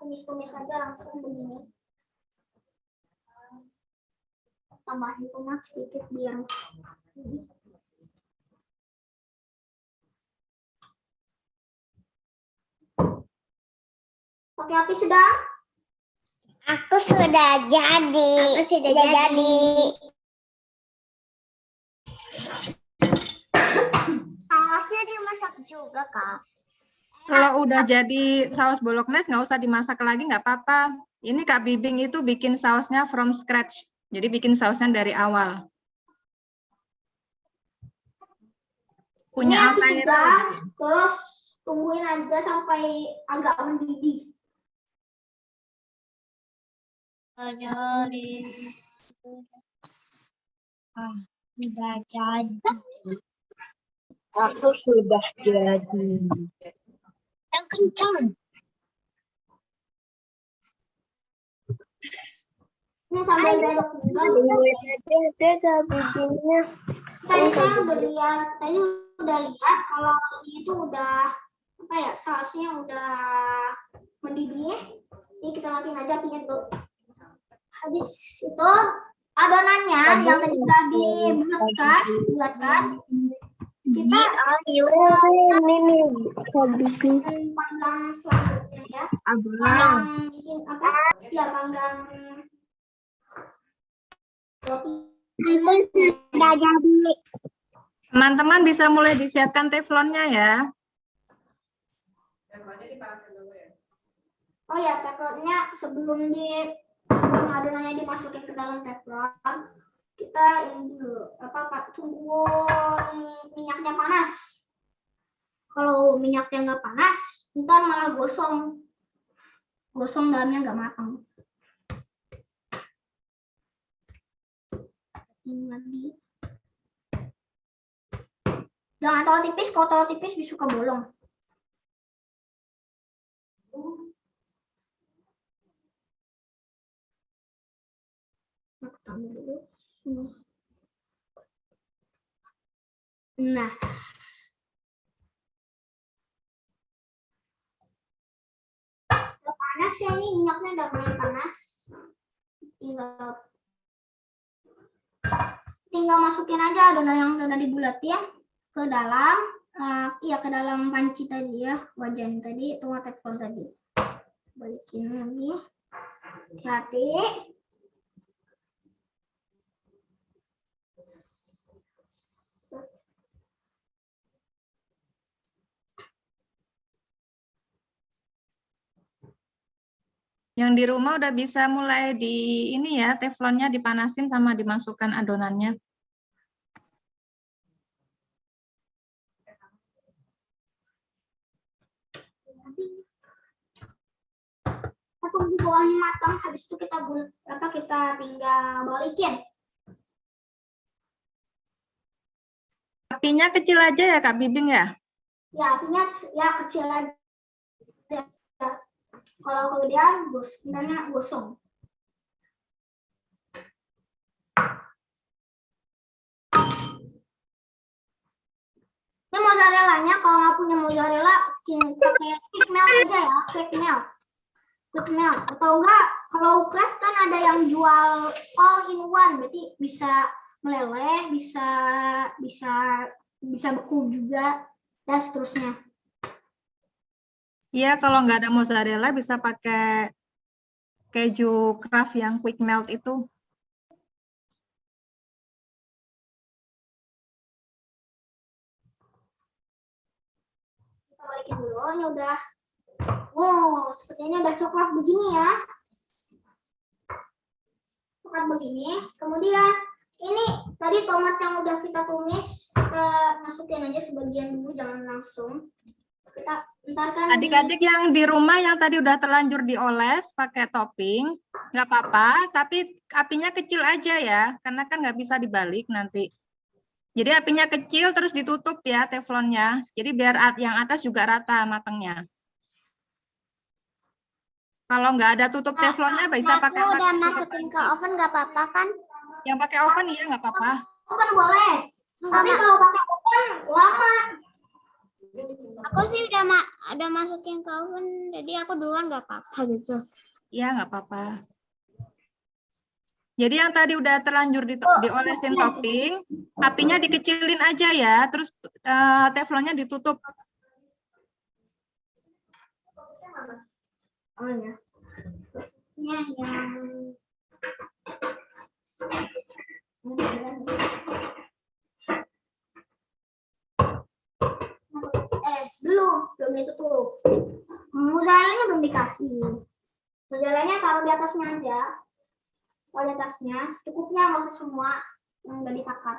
Tumis-tumis aja langsung begini. Tambahin tomat sedikit biar pakai api sedang. Aku sudah jadi. Sausnya dimasak juga, Kak. Kalau udah jadi saus bolognese nggak usah dimasak lagi, nggak apa-apa. Ini Kak Bibing itu bikin sausnya from scratch. Jadi bikin sausnya dari awal. Punya Ini api Altair. sedang, terus tungguin aja sampai agak mendidih. Sudah jadi. Aku sudah jadi. Yang kencang. Ini sambil belok juga. Tadi saya udah lihat kalau ini itu udah sausnya udah mendidih. Ini kita matiin aja apinya dulu. Habis itu adonannya yang tadi udah dibulatkan, kita panggang selanjutnya ya. Panggang roti. Sudah jadi. Teman-teman bisa mulai disiapkan teflonnya ya. Oh ya, teflonnya sebelum adonannya dimasukin ke dalam teflon, kita ini dulu tunggu minyaknya panas. Kalau minyaknya nggak panas, ntar malah gosong dalamnya nggak matang. Ini lagi. Jangan terlalu tipis, kalau terlalu tipis bisa suka bolong. Nah, udah panas ya, ini minyaknya udah mulai panas. Tinggal masukin aja adonan yang udah dibulatin ke dalam, ke dalam panci tadi ya, wajan tadi, tomat teflon tadi. Balikin lagi, hati-hati. Yang di rumah udah bisa mulai ini ya, teflonnya dipanasin sama dimasukkan adonannya. bawahnya matang, habis itu kita kita tinggal balikin. Apinya kecil aja ya Kak Bibing ya? Ya, apinya ya kecil aja. Kalau kegedean, sebenarnya gosong. Ini mozzarellanya, kalau nggak punya mozzarella, pakai quick melt aja ya, quick melt. Quick melt. Atau enggak, kalau Kraft kan ada yang jual all in one, berarti bisa meleleh, bisa beku juga, dan seterusnya. Iya, kalau nggak ada mozzarella bisa pakai keju Kraft yang quick melt itu. Kita balikin dulu, ini udah. Wow, sepertinya udah coklat begini ya. Coklat begini. Kemudian ini tadi tomat yang udah kita tumis, kita masukin aja sebagian dulu, jangan langsung. Kita entarkan. Adik-adik yang di rumah yang tadi udah terlanjur dioles pakai topping, nggak apa-apa, tapi apinya kecil aja ya, karena kan nggak bisa dibalik nanti. Jadi apinya kecil terus ditutup ya teflonnya. Jadi biar yang atas juga rata matangnya. Kalau nggak ada tutup teflonnya bisa pakai udah masukin ke oven nggak apa-apa kan? yang pakai oven iya nggak apa-apa. Oven boleh. Tapi kalau pakai oven lama. Aku sih udah masukin ke oven, jadi aku duluan nggak apa-apa gitu. Iya nggak apa-apa. Jadi yang tadi udah terlanjur diolesin topping, apinya dikecilin aja ya, terus teflonnya ditutup. Oh ya. Ini yang belum ditutup. Mozzarellanya belum dikasih. Mozzarellanya taruh di atasnya aja. Taruh di atasnya, cukupnya nggak usah semua yang udah ditakar.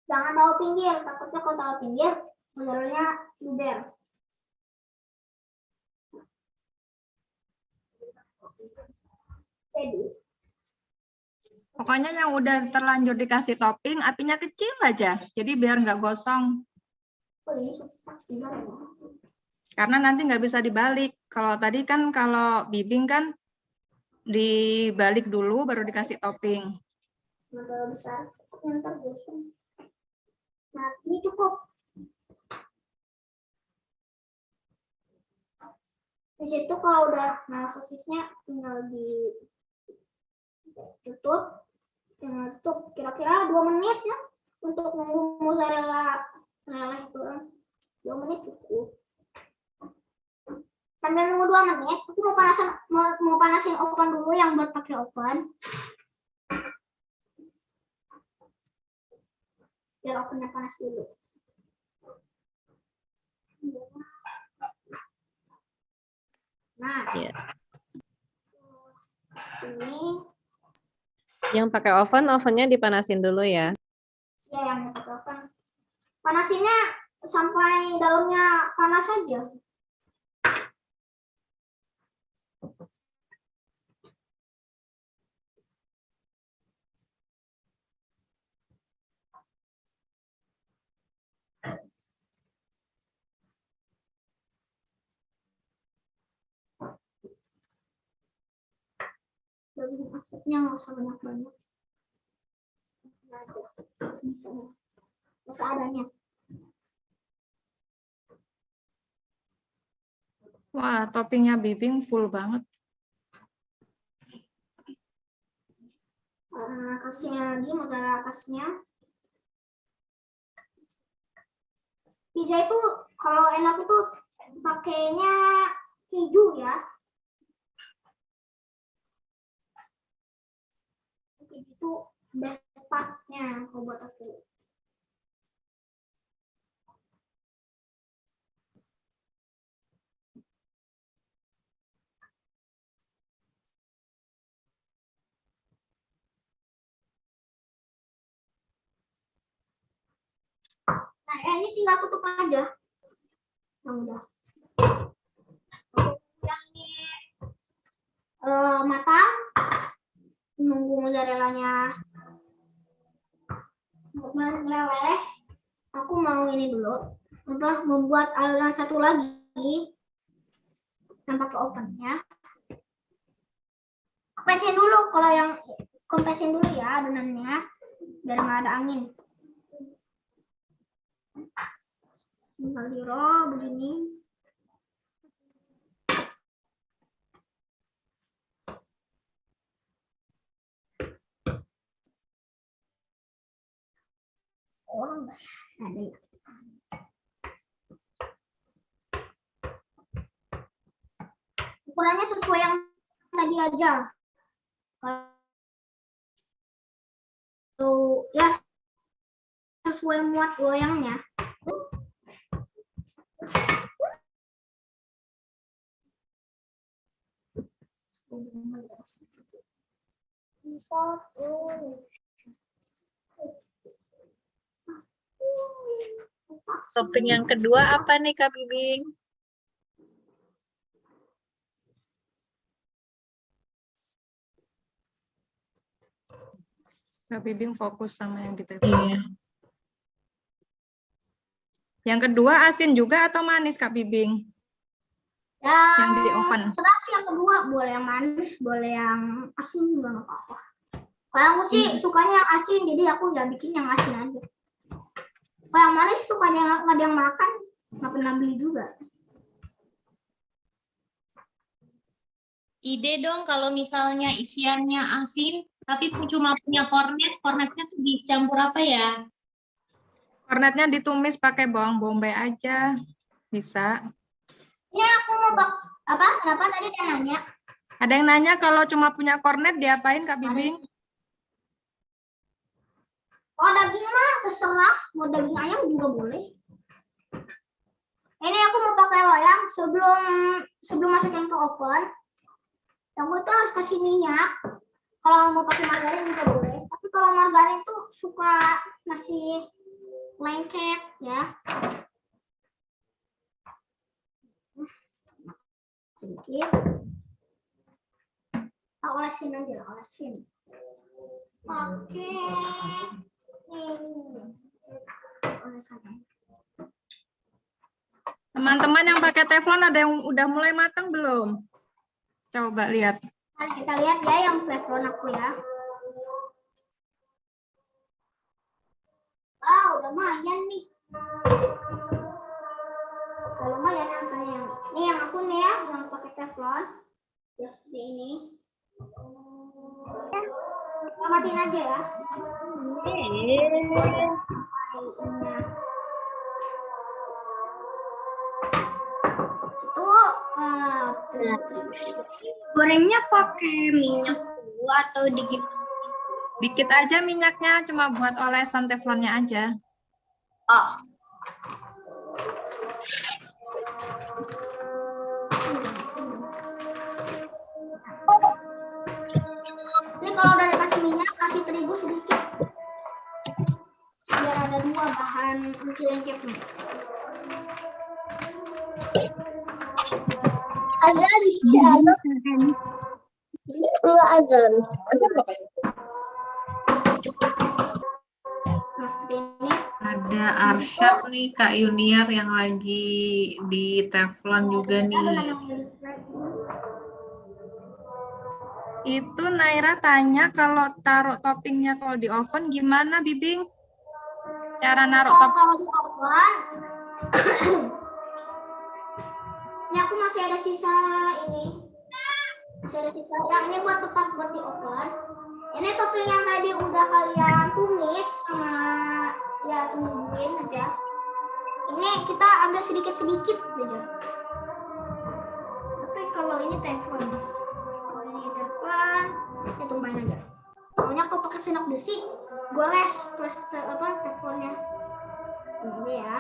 Jangan taruh pinggir, takutnya kalau taruh pinggir, mozzarellanya luber. Jadi, Pokoknya yang udah terlanjur dikasih topping, apinya kecil aja. Jadi biar nggak gosong. oh ini susah gimana ya? Karena nanti nggak bisa dibalik. Kalau tadi kan kalau bibing kan dibalik dulu baru dikasih topping. Nah, kalau besar, ntar gosong. Nah, ini cukup. Di situ kalau udah, nah sosisnya tinggal ditutup, kira-kira 2 menit ya untuk nunggu mozzarella meleleh itu. 2 menit cukup. Sambil nunggu 2 menit, aku mau panasin oven dulu yang buat pakai oven. Biar ovennya panas dulu. Nah, sini Yang pakai oven, ovennya dipanasin dulu ya. ya yang pakai oven. Panasinnya sampai dalamnya panas saja. Jadi maksudnya nggak usah banyak-banyak. Bisa adanya. Wah, toppingnya bibing full banget. Kasihnya lagi mozzarella kasihnya. Pizza itu kalau enak itu pakainya keju ya. Keju itu best partnya kalau buat aku. Nah, ini tinggal tutup aja. Yang udah. Yang ini matang. Nunggu mozzarellanya meleleh. Aku mau ini dulu. Membuat adonan satu lagi. Yang pakai ovennya. Kempesin dulu, kalau yang kempesin dulu ya adonannya biar nggak ada angin. Tinggal di roll begini. Oh, ada ya. Ukurannya sesuai yang tadi aja. Kalau ya sesuai muat loyangnya. Topping yang kedua apa nih Kak Bibing? Kak Bibing fokus sama yang di TV. Iya. Yang kedua asin juga atau manis Kak Bibing? Yang di oven. Serah sih yang kedua, boleh yang manis, boleh yang asin juga nggak apa-apa. Kalau aku sih sukanya yang asin, jadi aku ya bikin yang asin aja. Kalau yang manis suka nggak ada yang makan, nggak pernah beli juga. Ide dong kalau misalnya isiannya asin, tapi cuma punya kornet, kornetnya tuh dicampur apa ya? Kornetnya ditumis pakai bawang bombay aja. Bisa. Ini aku mau apa? Kenapa tadi dia nanya? Ada yang nanya kalau cuma punya kornet diapain Kak Bibing? Oh, daging mah terserah, mau daging ayam juga boleh. Ini aku mau pakai loyang sebelum masukin ke oven. Yang itu harus kasih minyak. Kalau mau pakai margarin juga boleh. Tapi kalau margarin tuh suka masih lengket ya. Sedikit. Olesin aja, olesin. Oke. Teman-teman yang pakai teflon ada yang udah mulai matang belum? Coba lihat. Mari kita lihat ya yang teflon aku ya. Wow, udah lumayan nih. Udah lumayan rasanya. Ini yang aku nih ya, yang pakai teflon. Ya seperti ini. Kita matiin aja ya. Gorengnya pakai minyak dulu atau dikit? Dikit aja minyaknya, cuma buat olesan teflonnya aja. Oh. Ini kalau udah dikasih minyak, kasih terigu sedikit. Biar ada dua bahan lengkapnya. Azan siapa? Enggak azan. Nah, seperti ini. Ada Arsyad nih Kak Yuniar yang lagi di teflon juga nih. Itu Naira tanya kalau taruh toppingnya kalau di oven gimana Bibing? Cara naruh topping? Kalau di oven, ini aku masih ada sisa ini. Masih ada sisa yang ini buat tempat buat di oven. Ini topping yang tadi udah kalian tumis sama ya tungguin aja. Ini kita ambil sedikit-sedikit aja. Tapi kalau ini teflon. Kalau ini teflon, ya tungguin aja. Pokoknya kalau pakai sendok besi, gores plus teflonnya. Ini ya.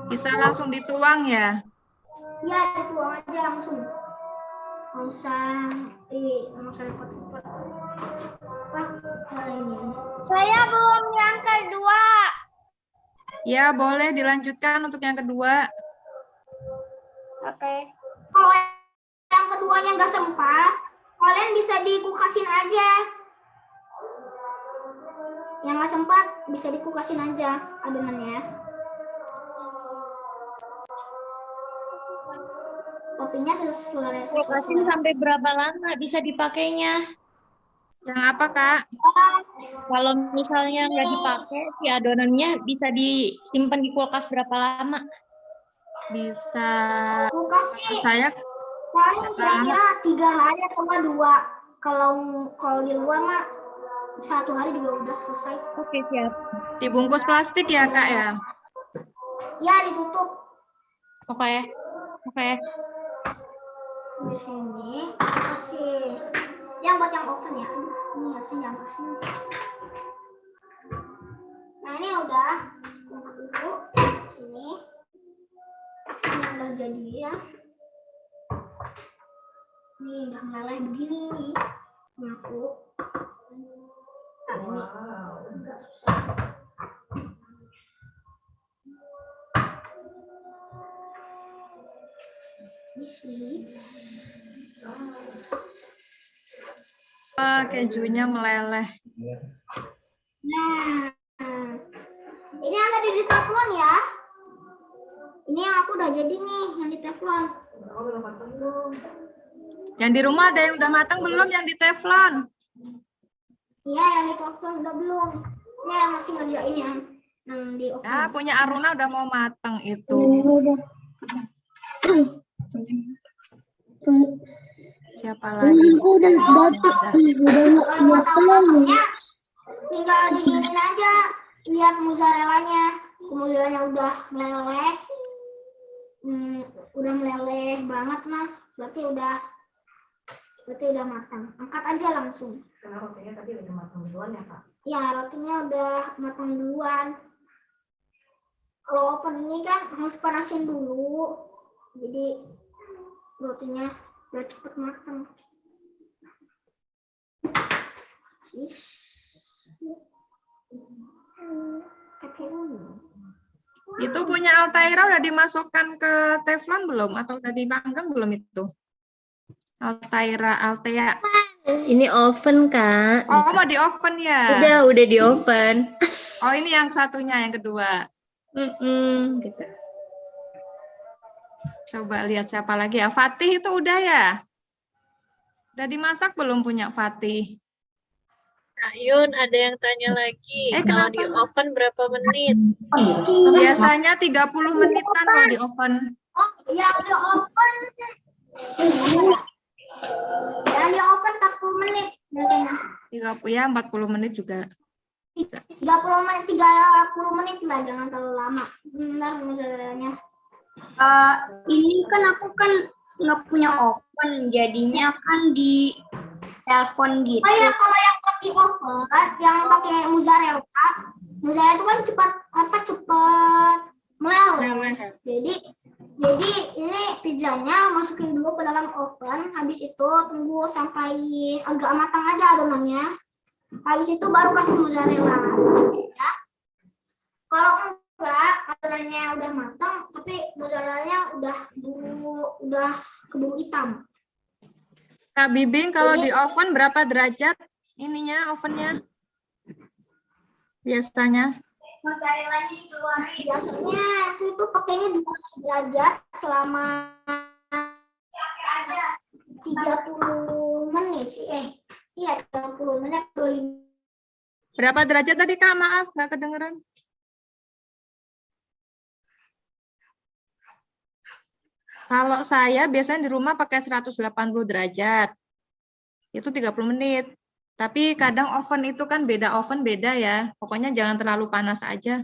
Bisa langsung dituang ya? Ya, dituang aja langsung. Nggak usah repot-repot. Ini. Saya belum yang kedua. Ya, boleh dilanjutkan untuk yang kedua. Oke. Kalau yang keduanya nggak sempat, kalian bisa dikukasin aja. Yang nggak sempat bisa dikukasin aja adonannya. Toppingnya sesuai. Kulkasin sampai berapa lama bisa dipakainya? Yang apa, Kak? Kalau misalnya nggak dipakai, si adonannya bisa disimpan di kulkas berapa lama? Bisa. Kulkas sih Saya paling kira-kira 3 hari atau nggak 2. Kalau di luar mah 1 hari juga udah selesai. Oke, siap. dibungkus plastik ya, Kak ya? Ya, ditutup. Oke. Di sini kasih yang buat yang oven ya. Ini harusnya nyampe sini. Nah, ini udah dulu sini. Ini udah jadi ya. Ini udah meleleh begini nih. Ngaku. Nah, ini agak susah. Isi. Kejunya meleleh. Nah, ini yang tadi di teflon ya. Ini yang aku udah jadi nih, yang di teflon. Yang di rumah ada yang udah matang belum yang di teflon? Iya, yang di teflon udah belum. Ini yang masih ngerjain yang di oven. Ya, punya Aruna udah mau matang itu. Siapa lagi? Kalau mau tahu rasanya, tinggal diginin aja. Lihat mozzarellanya. Mozzarellanya udah meleleh. Udah meleleh banget mah. Berarti udah matang. Angkat aja langsung. Karena rotinya tadi udah matang duluan ya, Kak? Ya, rotinya udah matang duluan. Kalau oven ini kan harus panasin dulu. Jadi rotinya udah cepet matang. Itu punya Altaira udah dimasukkan ke teflon belum? Atau udah dipanggang belum itu? Altea. Ini oven, Kak. Oh, mau di oven ya? Udah di oven. Oh, ini yang satunya, yang kedua. Gitu. Coba lihat siapa lagi ya. Fatih itu udah ya? Udah dimasak belum punya Fatih? Kak Yun, ada yang tanya lagi. Kalau di oven berapa menit? Biasanya 30 menitan kalau di oven. Oh, yang di oven. Yang di oven 40 menit biasanya. 30 ya, 40 menit juga. 30 menit lah, jangan terlalu lama. Bentar mozzarellanya. Ini kan aku kan nggak punya oven, jadinya kan di telepon gitu. Oh ya, kalau yang pakai oven, yang pakai mozzarella itu kan cepat meleleh. Jadi ini pizzanya masukin dulu ke dalam oven, habis itu tunggu sampai agak matang aja adonannya. Habis itu baru kasih mozzarella. Ya. Kalau enggak, adonannya udah matang, tapi mozzarellanya udah keburu hitam. Kak Bibing, kalau di oven berapa derajat ininya ovennya? Biasanya? Mozzarellanya dikeluarin. Biasanya itu pakainya 200 derajat selama 30 menit. Iya, 30 menit. Berapa derajat tadi, Kak? Maaf, nggak kedengeran. Kalau saya biasanya di rumah pakai 180 derajat. Itu 30 menit. Tapi kadang oven itu kan oven beda ya. Pokoknya jangan terlalu panas aja.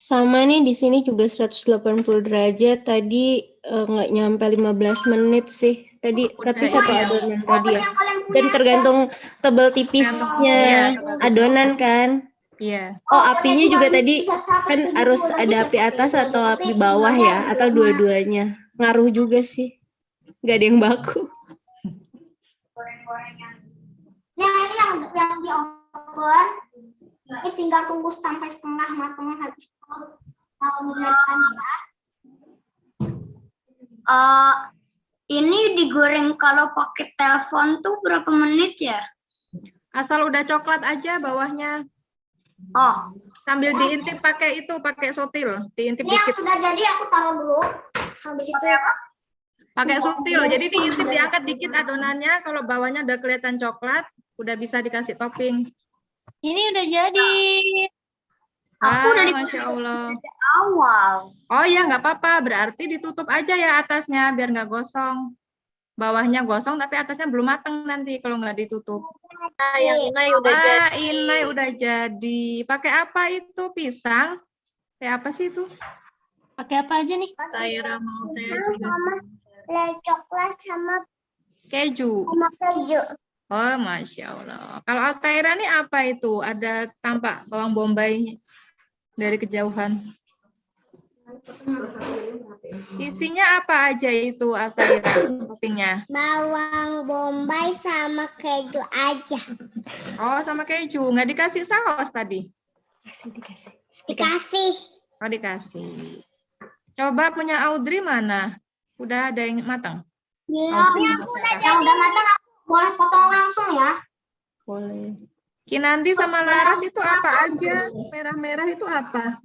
Sama nih di sini juga 180 derajat. Tadi nggak nyampe 15 menit sih. Tadi tapi satu adonan tadi ya. Dan tergantung tebal tipisnya adonan kan. Iya. Oh, apinya juga tadi kan harus ada api atas atau api bawah ya, atau dua-duanya. Ngaruh juga sih. Nggak ada yang baku. Nah, ini yang di oven Ini tinggal tunggu sampai setengah matang habis itu mau menyiapkan ya. Ini digoreng kalau pakai telepon tuh berapa menit ya? Asal udah coklat aja bawahnya. Oh, Sambil diintip pakai sotil, diintip Ini yang dikit. sudah jadi aku taruh dulu. Habis itu Pakai sotil. Jadi diintip diangkat dikit adonannya, kalau bawahnya udah kelihatan coklat, udah bisa dikasih topping. Ini udah jadi. aku udah Masya Allah. awal. Oh ya, nggak apa-apa. Berarti ditutup aja ya atasnya biar nggak gosong. Bawahnya gosong tapi atasnya belum matang nanti kalau nggak ditutup. Nah, yang Inai udah jadi. Inai udah jadi. Pakai apa itu? Pisang? Kayak apa sih itu? Pakai apa aja nih? Taira mau teh juga sih. coklat sama Keju. keju. Oh, Masya Allah. Kalau Altaira nih apa itu? Ada tampak bawang bombay dari kejauhan. Isinya apa aja itu Altaira toppingnya? Bawang bombay sama keju aja. Oh, sama keju. Nggak dikasih saus tadi? Dikasih. Oh, dikasih. Coba punya Audrey mana? Udah ada yang matang? Audrey sama Sarah. Yang udah matang aku boleh potong langsung ya. Boleh. Kinanti sama Laras itu apa aja? Merah-merah itu apa?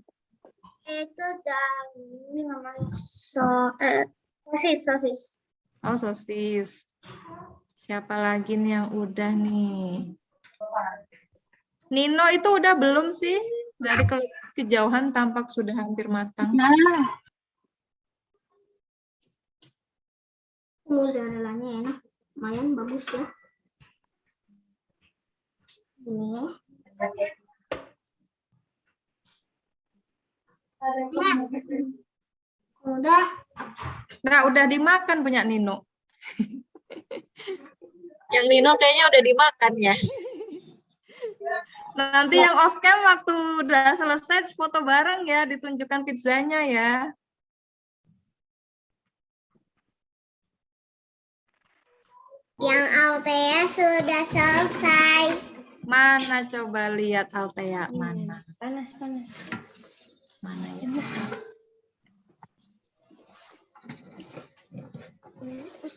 Itu dari namanya sosis. Oh, sosis. Siapa lagi nih yang udah nih? Nino itu udah belum sih? Dari kejauhan tampak sudah hampir matang. Mozzarella-nya enak. Lumayan bagus ya. Ini. Udah. Nah, udah dimakan punya Nino. Yang Nino kayaknya udah dimakan ya. Nanti yang off cam waktu udah selesai foto bareng ya, ditunjukkan pizzanya ya. Yang Altea sudah selesai. Mana coba lihat Altea mana? Panas. Mana ya?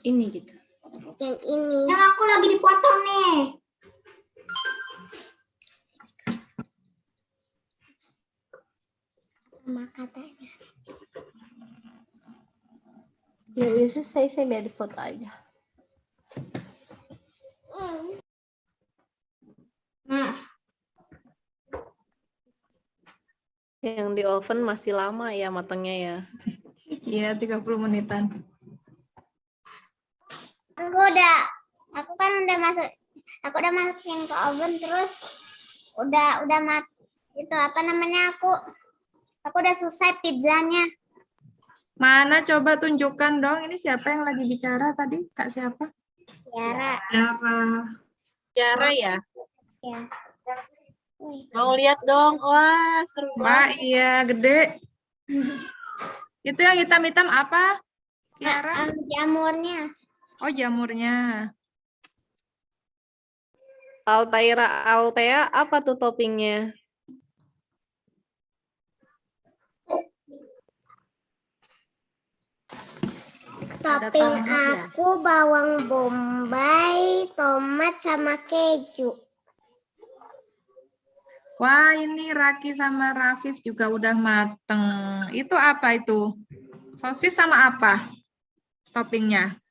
Ini gitu. Yang ini. Yang aku lagi dipotong nih. Sama katanya. Ya udah selesai, saya biar di foto aja. Yang di oven masih lama ya matangnya ya. Iya, 30 menitan. Aku kan udah masukin ke oven terus udah itu apa namanya aku udah selesai pizzanya. Mana coba tunjukkan dong, ini siapa yang lagi bicara tadi? Kak siapa? Tiara. Tiara ya? Ya. Mau lihat dong. Wah, seru Wah, banget. iya, gede. Itu yang hitam-hitam apa? Tiara? Jamurnya. Oh, jamurnya. Altea, apa tuh toppingnya? Topping aku bawang bombay, tomat sama keju. Wah, ini Raki sama Rafif juga udah mateng. Itu apa itu? Sosis sama apa? Toppingnya?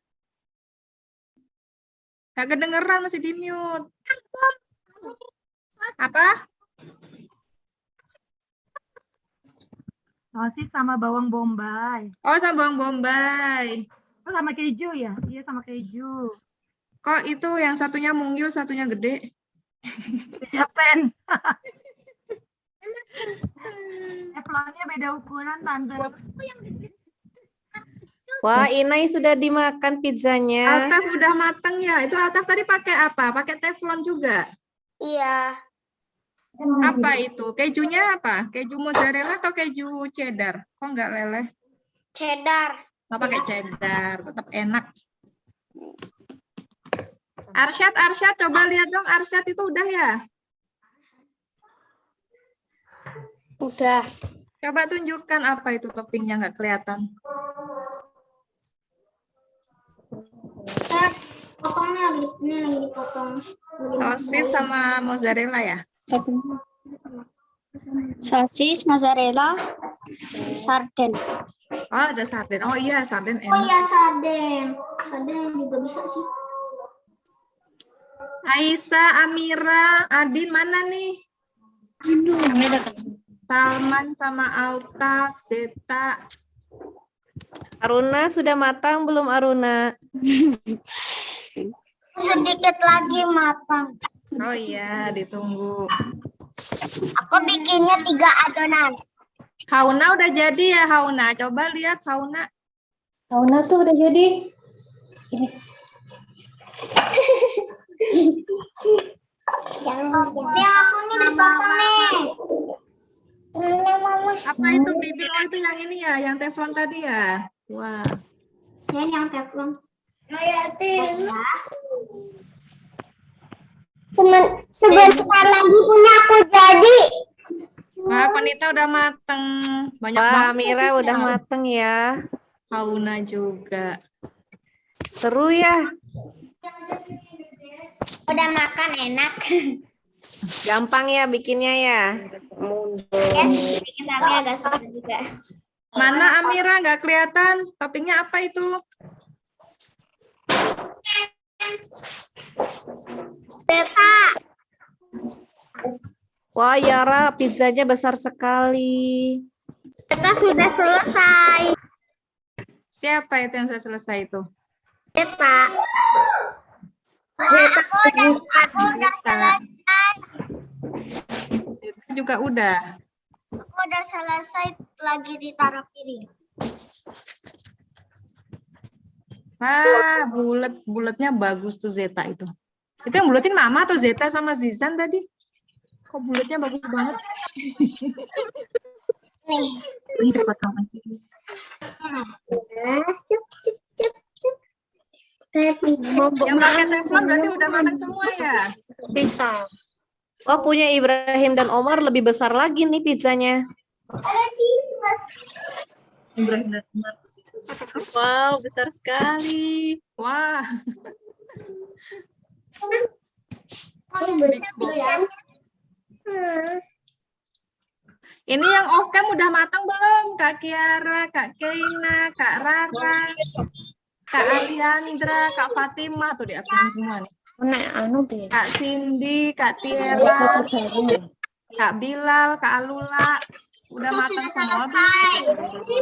Gak kedengeran, masih di mute. Apa? Sosis sama bawang bombay. Oh, sama bawang bombay. Oh, sama keju ya? Iya, sama keju. Kok itu yang satunya mungil, satunya gede? Japan. Teflonnya beda ukuran, Tante. Wah, Inai sudah dimakan pizzanya. Altaf udah mateng ya. Itu Altaf tadi pakai apa? Pakai teflon juga? Iya. Apa itu? Kejunya apa? Keju mozzarella atau keju cheddar? Kok nggak leleh? Cheddar. Nggak pakai cheddar, tetap enak. Arsyad, coba lihat dong. Arsyad itu udah ya? Udah. Coba tunjukkan apa itu toppingnya, nggak kelihatan. Potongnya lagi, ini lagi dipotong. Sosis sama mozzarella ya? Sosis, mozzarella, sarden. Oh, ada sarden. Oh iya, sarden Oh enak. iya, sarden. Sarden juga bisa sih. Aisyah, Amira, Adin mana nih? Salman sama Alta, Zeta. Aruna sudah matang belum Aruna? Sedikit lagi matang. Oh iya, ditunggu. Aku bikinnya 3 adonan. Hauna udah jadi ya, Hauna. Coba lihat Hauna. Hauna tuh udah jadi. Ini. Ini aku nih dipotong nih. Apa itu bibir? Oh, itu yang ini ya, yang teflon tadi ya? Wah. Ya, yang teflon. Sebentar lagi punya aku jadi. Wah, Panita udah mateng. Banyak Wah, banget. Amira sosisnya. udah mateng ya. Hauna juga. Seru ya. Udah makan enak. Gampang ya bikinnya ya. Ya, sedikit tapi agak susah juga. Mana Amira? Nggak kelihatan. Toppingnya apa itu? Zeta. Wah, Yara, pizzanya besar sekali. Zeta sudah selesai. Siapa itu yang sudah selesai itu? Zeta. Zeta aku udah selesai. Itu juga udah. Aku udah selesai, lagi ditaruh piring. Wah, bulatnya bagus tuh Zeta itu. Itu yang bulatin Mama atau Zeta sama Zizan tadi? Kok bulatnya bagus banget? Nih. Ini dapat kapan sih? Yang pakai teflon berarti udah matang semua ya? Bisa. Wah, punya Ibrahim dan Omar lebih besar lagi nih pizzanya. Ibrahim dan Umar. Wow, besar sekali. Wah. Ini yang off cam udah matang belum? Kak Kiara, Kak Keina, Kak Rara, Kak Ariandra, Kak Fatimah. Tuh di absen semua nih. Kak Cindy, Kak Tiara, Kak Bilal, Kak Alula. Udah matang semua.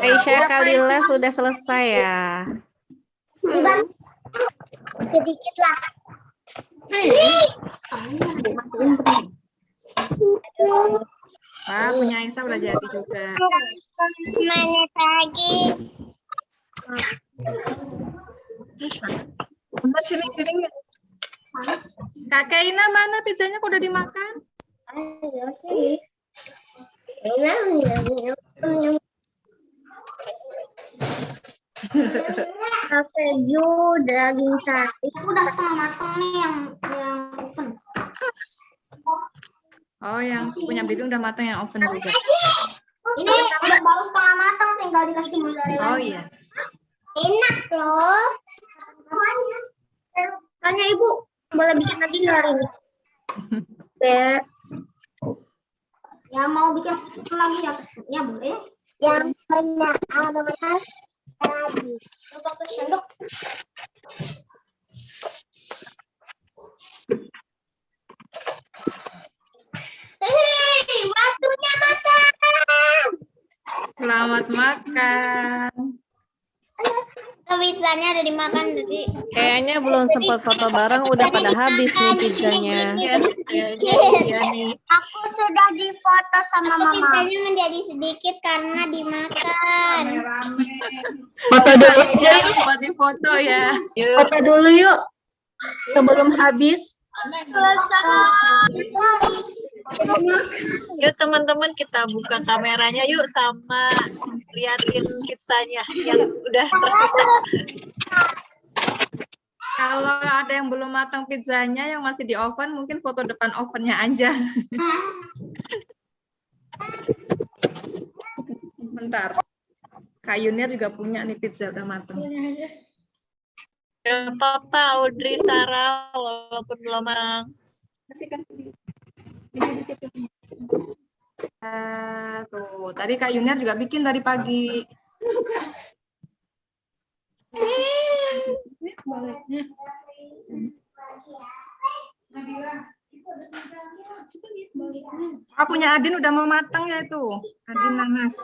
Aisyah Kalila sudah selesai ya. Sedikit lah. Wah, punya Aisyah udah jadi juga. Mana lagi? Bentar sini piringnya. Kak Keina mana pizzanya? Kok udah dimakan? Keju, daging sapi. Aku udah setengah matang nih yang open. Oh, yang punya bibi udah matang, yang oven juga. Ini udah baru setengah matang, tinggal dikasih mozzarella. Oh iya. Enak loh. Tanya ibu, boleh bikin lagi nggak hari ini? Ya mau bikin lagi ya boleh. Yang banyak adonan lagi. Coba ke sendok. Waktunya makan. Selamat makan. Pizzanya udah dimakan tadi. Kayaknya belum sempat foto bareng, udah pada habis nih pizzanya. Aku sudah difoto sama mama. Pizzanya menjadi sedikit karena dimakan. Foto dulu. Buat di foto ya. Foto dulu yuk. Sebelum habis. Yuk teman-teman kita buka kameranya yuk sama liatin pizzanya yang udah tersisa. Kalau ada yang belum matang pizzanya yang masih di oven, mungkin foto depan ovennya aja. sebentar. Kak Yunir juga punya nih pizza udah mateng. Gak apa-apa, Audrey, Sarah, walaupun belum matang. Tuh, tadi Kak Yunir juga bikin dari pagi. Punya Adin udah mau matang ya itu. Adin nanas.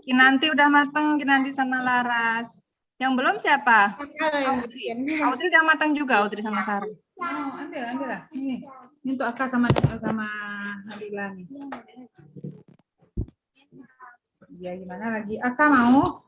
Kinanti udah matang, Kinanti sama Laras. Yang belum siapa? Audrey. Audrey udah matang juga, Audrey sama Sarah. Ambil lah. Ini untuk Aka sama Nabila nih. Ya gimana lagi? Aka mau?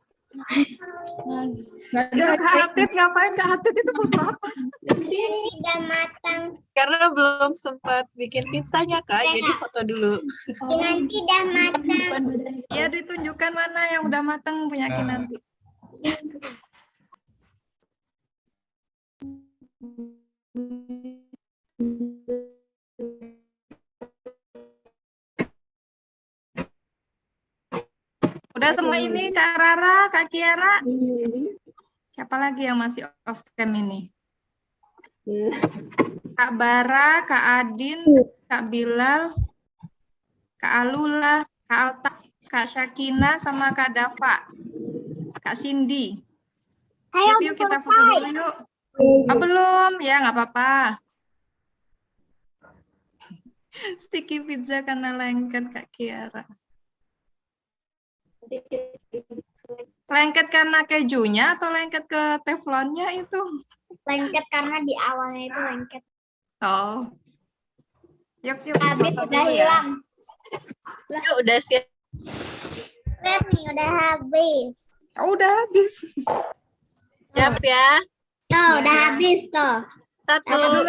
Nggak ada Kak Atit, ngapain Kak Atit itu foto apa? Tidak matang. Karena belum sempat bikin pizzanya, Kak, jadi foto dulu. Nanti dah matang. Ya, ditunjukkan mana yang udah matang punya Kinanti. Udah semua ini Kak Rara, Kak Kiara. Siapa lagi yang masih off cam ini? Kak Bara, Kak Adin, Kak Bilal, Kak Alula, Kak Alta, Kak Syakina, sama Kak Dava. Kak Cindy. Yuk kita foto dulu yuk. Belum? Ya nggak apa-apa. Sticky pizza karena lengket Kak Kiara. Lengket karena kejunya atau lengket ke teflonnya itu? Lengket karena di awalnya itu lengket. Oh. Yuk. Habis foto udah dulu ya. hilang. Yuk, udah siap. Lihat nih udah habis. Oh, udah habis. Siap ya. Tuh udah habis tuh. 1, 2,